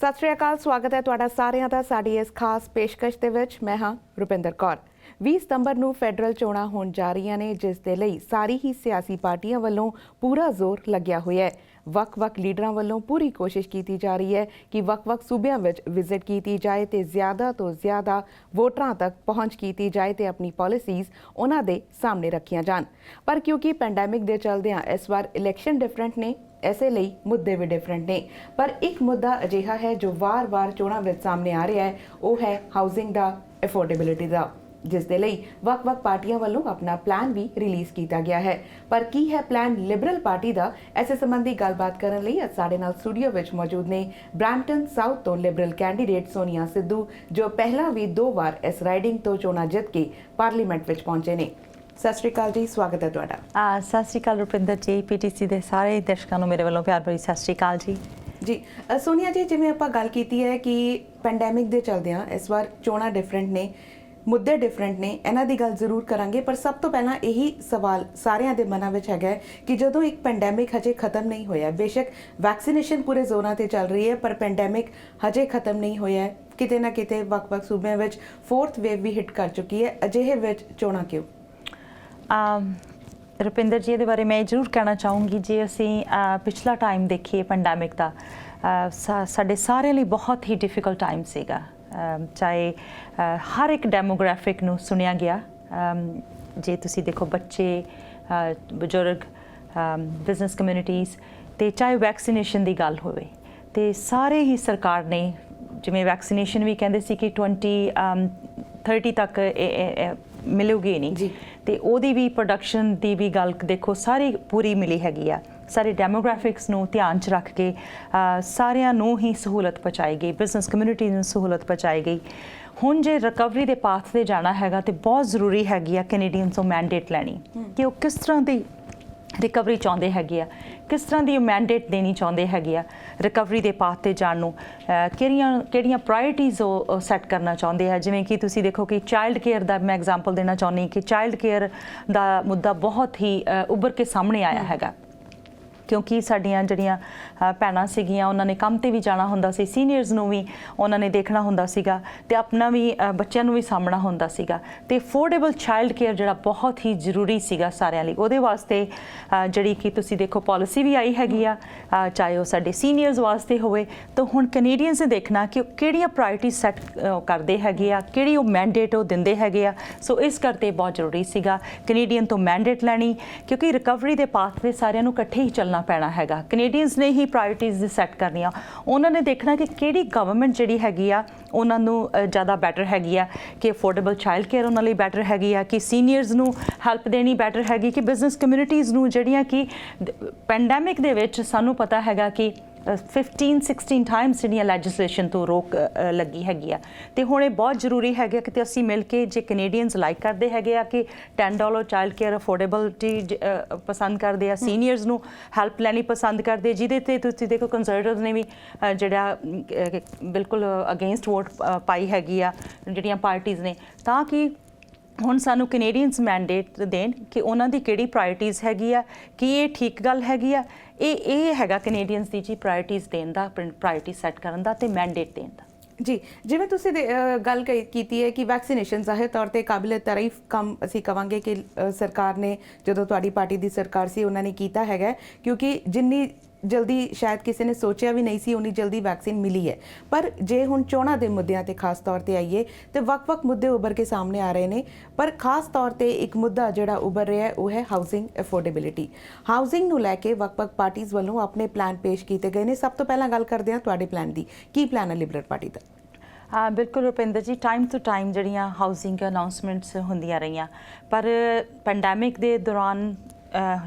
सत श्री अकाल, स्वागत है तुहाडा सारिਆਂ ਦਾ ਸਾਡੀ ਇਸ ਖਾਸ ਪੇਸ਼ਕਸ਼ ਦੇ ਵਿੱਚ। मैं हाँ रुपिंदर कौर। 20 ਸਤੰਬਰ ਨੂੰ ਫੈਡਰਲ ਚੋਣਾਂ ਹੋਣ ਜਾ ਰਹੀਆਂ ਨੇ, ਜਿਸ ਦੇ ਲਈ ਸਾਰੀ ਹੀ ਸਿਆਸੀ ਪਾਰਟੀਆਂ ਵੱਲੋਂ ਪੂਰਾ ਜ਼ੋਰ ਲੱਗਿਆ ਹੋਇਆ ਹੈ। ਵੱਖ-ਵੱਖ ਲੀਡਰਾਂ ਵੱਲੋਂ ਪੂਰੀ ਕੋਸ਼ਿਸ਼ ਕੀਤੀ ਜਾ ਰਹੀ ਹੈ ਕਿ ਵੱਖ-ਵੱਖ ਸੂਬਿਆਂ ਵਿੱਚ ਵਿਜ਼ਿਟ ਕੀਤੀ ਜਾਏ ਤੇ ਜ਼ਿਆਦਾ ਤੋਂ ਜ਼ਿਆਦਾ ਵੋਟਰਾਂ ਤੱਕ ਪਹੁੰਚ ਕੀਤੀ ਜਾਏ ਤੇ ਆਪਣੀ ਪਾਲਿਸੀਜ਼ ਉਹਨਾਂ ਦੇ ਸਾਹਮਣੇ ਰੱਖੀਆਂ ਜਾਣ। ਪਰ ਕਿਉਂਕਿ ਪੈਂਡੈਮਿਕ ਦੇ ਚੱਲਦਿਆਂ ਇਸ ਵਾਰ ਇਲੈਕਸ਼ਨ ਡਿਫਰੈਂਟ ਨੇ, ऐसे ਲਈ ਮੁੱਦੇ ਵੀ ਡਿਫਰੈਂਟ ਨੇ। ਪਰ ਇੱਕ ਮੁੱਦਾ ਅਜਿਹਾ ਹੈ ਜੋ ਵਾਰ-ਵਾਰ ਚੋਣਾਂ ਵਿੱਚ ਸਾਹਮਣੇ ਆ ਰਿਹਾ ਹੈ, ਉਹ ਹੈ ਹਾਊਸਿੰਗ ਦਾ, ਅਫੋਰਡੇਬਿਲਿਟੀ ਦਾ, ਜਿਸ ਦੇ ਲਈ ਵੱਖ-ਵੱਖ ਪਾਰਟੀਆਂ ਵੱਲੋਂ ਆਪਣਾ ਪਲਾਨ ਵੀ ਰਿਲੀਜ਼ ਕੀਤਾ ਗਿਆ ਹੈ। ਪਰ ਕੀ ਹੈ ਪਲਾਨ ਲਿਬਰਲ ਪਾਰਟੀ ਦਾ? ਇਸੇ ਸੰਬੰਧੀ ਗੱਲਬਾਤ ਕਰਨ ਲਈ ਅੱਜ ਸਾਡੇ ਨਾਲ ਸਟੂਡੀਓ ਵਿੱਚ ਮੌਜੂਦ ਨੇ ਬ੍ਰੈਂਪਟਨ ਸਾਊਥ ਤੋਂ ਲਿਬਰਲ ਕੈਂਡੀਡੇਟ ਸੋਨੀਆ ਸਿੱਧੂ, ਜੋ ਪਹਿਲਾਂ ਵੀ 2 ਵਾਰ ਇਸ ਰਾਈਡਿੰਗ ਤੋਂ ਚੋਣਾਂ ਜਿੱਤ ਕੇ ਪਾਰਲੀਮੈਂਟ ਵਿੱਚ ਪਹੁੰਚੇ ਨੇ। सत श्री अकाल जी, स्वागत है तुहाडा। सत श्री अकाल रुपिंदर जी, PTC ਦੇ ਸਾਰੇ ਦਰਸ਼ਕਾਂ ਨੂੰ ਮੇਰੇ ਵੱਲੋਂ ਪਿਆਰ ਭਰੀ ਸਤਿ ਸ਼੍ਰੀ ਅਕਾਲ ਜੀ। ਜੀ ਸੋਨੀਆ ਜੀ, ਜਿਵੇਂ ਆਪਾਂ ਗੱਲ ਕੀਤੀ ਹੈ ਕਿ ਪੈਂਡੈਮਿਕ ਦੇ ਚੱਲਦਿਆਂ ਇਸ ਵਾਰ ਚੋਣਾਂ ਡਿਫਰੈਂਟ ਨੇ, ਮੁੱਦੇ ਡਿਫਰੈਂਟ ਨੇ, ਇਹਨਾਂ ਦੀ ਗੱਲ ਜ਼ਰੂਰ ਕਰਾਂਗੇ। ਪਰ ਸਭ ਤੋਂ ਪਹਿਲਾਂ ਇਹੀ ਸਵਾਲ ਸਾਰਿਆਂ ਦੇ ਮਨਾਂ ਵਿੱਚ ਹੈਗਾ ਕਿ ਜਦੋਂ ਇੱਕ ਪੈਂਡੈਮਿਕ ਹਜੇ ਖਤਮ ਨਹੀਂ ਹੋਇਆ, ਬੇਸ਼ੱਕ ਵੈਕਸੀਨੇਸ਼ਨ ਪੂਰੇ ਜ਼ੋਰਾਂ ਤੇ ਚੱਲ ਰਹੀ ਹੈ, ਪਰ ਪੈਂਡੈਮਿਕ ਹਜੇ ਖਤਮ ਨਹੀਂ ਹੋਇਆ, ਕਿਤੇ ਨਾ ਕਿਤੇ ਵੱਖ-ਵੱਖ ਸੂਬਿਆਂ ਵਿੱਚ 4th ਵੇਵ ਵੀ ਹਿੱਟ ਕਰ ਚੁੱਕੀ ਹੈ। ਅਜਿਹੇ ਵਿੱਚ ਚੋਣਾਂ ਕਿਉਂ? ਰੁਪਿੰਦਰ ਜੀ, ਇਹਦੇ ਬਾਰੇ ਮੈਂ ਜ਼ਰੂਰ ਕਹਿਣਾ ਚਾਹੂੰਗੀ, ਜੇ ਅਸੀਂ ਪਿਛਲਾ ਟਾਈਮ ਦੇਖੀਏ ਪੈਂਡੈਮਿਕ ਦਾ, ਸਾਡੇ ਸਾਰਿਆਂ ਲਈ ਬਹੁਤ ਹੀ ਡਿਫਿਕਲਟ ਟਾਈਮ ਸੀਗਾ। ਚਾਹੇ ਹਰ ਇੱਕ ਡੈਮੋਗ੍ਰਾਫਿਕ ਨੂੰ ਸੁਣਿਆ ਗਿਆ, ਜੇ ਤੁਸੀਂ ਦੇਖੋ ਬੱਚੇ, ਬਜ਼ੁਰਗ, ਬਿਜ਼ਨਸ ਕਮਿਊਨਿਟੀਜ਼, ਅਤੇ ਚਾਹੇ ਵੈਕਸੀਨੇਸ਼ਨ ਦੀ ਗੱਲ ਹੋਵੇ, ਅਤੇ ਸਾਰੇ ਹੀ ਸਰਕਾਰ ਨੇ, ਜਿਵੇਂ ਵੈਕਸੀਨੇਸ਼ਨ ਵੀ ਕਹਿੰਦੇ ਸੀ ਕਿ 2030 ਤੱਕ ਮਿਲੂਗੀ ਨਹੀਂ ਜੀ, ਤੇ ਉਹਦੀ ਵੀ ਪ੍ਰੋਡਕਸ਼ਨ ਦੀ ਵੀ ਗੱਲ ਦੇਖੋ ਸਾਰੀ ਪੂਰੀ ਮਿਲੀ ਹੈਗੀ ਆ। ਸਾਰੇ ਡੈਮੋਗ੍ਰਾਫਿਕਸ ਨੂੰ ਧਿਆਨ 'ਚ ਰੱਖ ਕੇ ਸਾਰਿਆਂ ਨੂੰ ਹੀ ਸਹੂਲਤ ਪਹੁੰਚਾਈ ਗਈ, ਬਿਜ਼ਨਸ ਕਮਿਊਨਿਟੀ ਨੂੰ ਸਹੂਲਤ ਪਹੁੰਚਾਈ ਗਈ। ਹੁਣ ਜੇ ਰਿਕਵਰੀ ਦੇ ਪਾਥ 'ਤੇ ਜਾਣਾ ਹੈਗਾ ਤੇ ਬਹੁਤ ਜ਼ਰੂਰੀ ਹੈਗੀ ਆ ਕੈਨੇਡੀਅਨਸ ਤੋਂ ਮੈਂਡੇਟ ਲੈਣੀ, ਕਿ ਉਹ ਕਿਸ ਤਰ੍ਹਾਂ ਦੀ ਰਿਕਵਰੀ ਚਾਹੁੰਦੇ ਹੈਗੇ ਆ, ਕਿਸ ਤਰ੍ਹਾਂ ਦੀ ਮੈਂਡੇਟ ਦੇਣੀ ਚਾਹੁੰਦੇ ਹੈਗੇ ਆ ਰਿਕਵਰੀ ਦੇ ਪਾਥ 'ਤੇ ਜਾਣ ਨੂੰ, ਕਿਹੜੀਆਂ ਪ੍ਰਾਇਰਟੀਜ਼ ਉਹ ਸੈੱਟ ਕਰਨਾ ਚਾਹੁੰਦੇ ਆ। ਜਿਵੇਂ ਕਿ ਤੁਸੀਂ ਦੇਖੋ ਕਿ ਚਾਈਲਡ ਕੇਅਰ ਦਾ ਮੈਂ ਐਗਜ਼ਾਮਪਲ ਦੇਣਾ ਚਾਹੁੰਦੀ ਕਿ ਚਾਈਲਡ ਕੇਅਰ ਦਾ ਮੁੱਦਾ ਬਹੁਤ ਹੀ ਉੱਭਰ ਕੇ ਸਾਹਮਣੇ ਆਇਆ ਹੈਗਾ, ਕਿਉਂਕਿ ਸਾਡੀਆਂ ਜਿਹੜੀਆਂ ਭੈਣਾਂ ਸੀਗੀਆਂ ਉਹਨਾਂ ਨੇ ਕੰਮ 'ਤੇ ਵੀ ਜਾਣਾ ਹੁੰਦਾ ਸੀ, ਸੀਨੀਅਰਸ ਨੂੰ ਵੀ ਉਹਨਾਂ ਨੇ ਦੇਖਣਾ ਹੁੰਦਾ ਸੀਗਾ, ਅਤੇ ਆਪਣਾ ਵੀ ਬੱਚਿਆਂ ਨੂੰ ਵੀ ਸਾਂਭਣਾ ਹੁੰਦਾ ਸੀਗਾ, ਅਤੇ ਅਫੋਰਡੇਬਲ ਚਾਈਲਡ ਕੇਅਰ ਜਿਹੜਾ ਬਹੁਤ ਹੀ ਜ਼ਰੂਰੀ ਸੀਗਾ ਸਾਰਿਆਂ ਲਈ। ਉਹਦੇ ਵਾਸਤੇ ਜਿਹੜੀ ਕਿ ਤੁਸੀਂ ਦੇਖੋ ਪਾਲਿਸੀ ਵੀ ਆਈ ਹੈਗੀ ਆ, ਚਾਹੇ ਉਹ ਸਾਡੇ ਸੀਨੀਅਰਸ ਵਾਸਤੇ ਹੋਵੇ। ਤਾਂ ਹੁਣ ਕੈਨੇਡੀਅਨਸ ਨੇ ਦੇਖਣਾ ਕਿ ਉਹ ਕਿਹੜੀਆਂ ਪ੍ਰਾਇਰਟੀ ਸੈੱਟ ਕਰਦੇ ਹੈਗੇ ਆ, ਕਿਹੜੀ ਉਹ ਮੈਂਡੇਟ ਉਹ ਦਿੰਦੇ ਹੈਗੇ ਆ। ਸੋ ਇਸ ਕਰਕੇ ਬਹੁਤ ਜ਼ਰੂਰੀ ਸੀਗਾ ਕੈਨੇਡੀਅਨ ਤੋਂ ਮੈਂਡੇਟ ਲੈਣੀ, ਕਿਉਂਕਿ ਰਿਕਵਰੀ ਦੇ ਪਾਥ 'ਤੇ ਸਾਰਿਆਂ ਨੂੰ ਇਕੱਠੇ ਹੀ ਚੱਲਣਾ ਪੈਣਾ ਹੈਗਾ। ਕੈਨੇਡੀਅਨਸ ਨੇ ਹੀ ਪ੍ਰਾਇਰਟੀਜ਼ ਸੈੱਟ ਕਰਨੀਆਂ, ਉਹਨਾਂ ਨੇ ਦੇਖਣਾ ਕਿ ਕਿਹੜੀ ਗਵਰਨਮੈਂਟ ਜਿਹੜੀ ਹੈਗੀ ਆ ਉਹਨਾਂ ਨੂੰ ਜ਼ਿਆਦਾ ਬੈਟਰ ਹੈਗੀ ਆ, ਕਿ ਅਫੋਰਡੇਬਲ ਚਾਈਲਡ ਕੇਅਰ ਉਹਨਾਂ ਲਈ ਬੈਟਰ ਹੈਗੀ ਆ, ਕਿ ਸੀਨੀਅਰਸ ਨੂੰ ਹੈਲਪ ਦੇਣੀ ਬੈਟਰ ਹੈਗੀ, ਕਿ ਬਿਜ਼ਨਸ ਕਮਿਊਨਿਟੀਜ਼ ਨੂੰ ਜਿਹੜੀਆਂ ਕਿ ਪੈਂਡੈਮਿਕ ਦੇ ਵਿੱਚ ਸਾਨੂੰ ਪਤਾ ਹੈਗਾ ਕਿ 15-16 ਟਾਈਮਸ ਜਿਹੜੀਆਂ ਲੈਜਿਸਲੇਸ਼ਨ ਤੋਂ ਰੋਕ ਲੱਗੀ ਹੈਗੀ ਆ। ਅਤੇ ਹੁਣ ਇਹ ਬਹੁਤ ਜ਼ਰੂਰੀ ਹੈਗਾ ਕਿ ਅਸੀਂ ਮਿਲ ਕੇ, ਜੇ ਕੈਨੇਡੀਅਨਸ ਲਾਈਕ ਕਰਦੇ ਹੈਗੇ ਆ ਕਿ $10 ਚਾਈਲਡ ਕੇਅਰ ਅਫੋਰਡੇਬਿਲਟੀ ਪਸੰਦ ਕਰਦੇ ਆ, ਸੀਨੀਅਰਸ ਨੂੰ ਹੈਲਪ ਲੈਣੀ ਪਸੰਦ ਕਰਦੇ, ਜਿਹਦੇ 'ਤੇ ਤੁਸੀਂ ਦੇਖੋ ਕੰਜ਼ਰਵੇਟਿਵ ਨੇ ਵੀ ਜਿਹੜਾ ਬਿਲਕੁਲ ਅਗੇਂਸਟ ਵੋਟ ਪਾਈ ਹੈਗੀ ਆ ਜਿਹੜੀਆਂ ਪਾਰਟੀਜ਼ ਨੇ, ਤਾਂ ਕਿ ਹੁਣ ਸਾਨੂੰ ਕੈਨੇਡੀਅਨਸ ਮੈਂਡੇਟ ਦੇਣ ਕਿ ਉਹਨਾਂ ਦੀ ਕਿਹੜੀ ਪ੍ਰਾਇਰਟੀਜ਼ ਹੈਗੀ ਆ, ਕਿ ਇਹ ਠੀਕ ਗੱਲ ਹੈਗੀ ਆ। ਇਹ ਹੈਗਾ ਕੈਨੇਡੀਅਨਸ ਦੀ ਜੀ ਪ੍ਰਾਇਰਟੀਜ਼ ਦੇਣ ਦਾ, ਪ੍ਰਾਇਰਟੀ ਸੈੱਟ ਕਰਨ ਦਾ ਅਤੇ ਮੈਂਡੇਟ ਦੇਣ ਦਾ। ਜੀ, ਜਿਵੇਂ ਤੁਸੀਂ ਗੱਲ ਕੀਤੀ ਹੈ ਕਿ ਵੈਕਸੀਨੇਸ਼ਨ ਜ਼ਾਹਿਰ ਤੌਰ 'ਤੇ ਕਾਬਿਲੇ ਤਾਰੀਫ ਕੰਮ ਅਸੀਂ ਕਹਾਂਗੇ ਕਿ ਸਰਕਾਰ ਨੇ, ਜਦੋਂ ਤੁਹਾਡੀ ਪਾਰਟੀ ਦੀ ਸਰਕਾਰ ਸੀ, ਉਹਨਾਂ ਨੇ ਕੀਤਾ ਹੈਗਾ, ਕਿਉਂਕਿ ਜਿੰਨੀ ਜਲਦੀ ਸ਼ਾਇਦ ਕਿਸੇ ਨੇ ਸੋਚਿਆ ਵੀ ਨਹੀਂ ਸੀ ਉਨੀ ਜਲਦੀ ਵੈਕਸੀਨ ਮਿਲੀ ਹੈ। ਪਰ ਜੇ ਹੁਣ ਚੋਣਾਂ ਦੇ ਮੁੱਦਿਆਂ 'ਤੇ ਖਾਸ ਤੌਰ 'ਤੇ ਆਈਏ ਤਾਂ ਵੱਖ-ਵੱਖ ਮੁੱਦੇ ਉੱਭਰ ਕੇ ਸਾਹਮਣੇ ਆ ਰਹੇ ਨੇ, ਪਰ ਖਾਸ ਤੌਰ 'ਤੇ ਇੱਕ ਮੁੱਦਾ ਜਿਹੜਾ ਉੱਭਰ ਰਿਹਾ ਉਹ ਹੈ ਹਾਊਸਿੰਗ ਅਫੋਰਡੇਬਿਲਿਟੀ। ਹਾਊਸਿੰਗ ਨੂੰ ਲੈ ਕੇ ਵੱਖ-ਵੱਖ ਪਾਰਟੀਜ਼ ਵੱਲੋਂ ਆਪਣੇ ਪਲਾਨ ਪੇਸ਼ ਕੀਤੇ ਗਏ ਨੇ। ਸਭ ਤੋਂ ਪਹਿਲਾਂ ਗੱਲ ਕਰਦੇ ਹਾਂ ਤੁਹਾਡੇ ਪਲਾਨ ਦੀ। ਕੀ ਪਲਾਨ ਹੈ ਲਿਬਰਲ ਪਾਰਟੀ ਦਾ? ਬਿਲਕੁਲ ਰੁਪਿੰਦਰ ਜੀ, ਟਾਈਮ ਟੂ ਟਾਈਮ ਜਿਹੜੀਆਂ ਹਾਊਸਿੰਗ ਅਨਾਊਂਸਮੈਂਟਸ ਹੁੰਦੀਆਂ ਰਹੀਆਂ, ਪਰ ਪੈਂਡੈਮਿਕ ਦੇ ਦੌਰਾਨ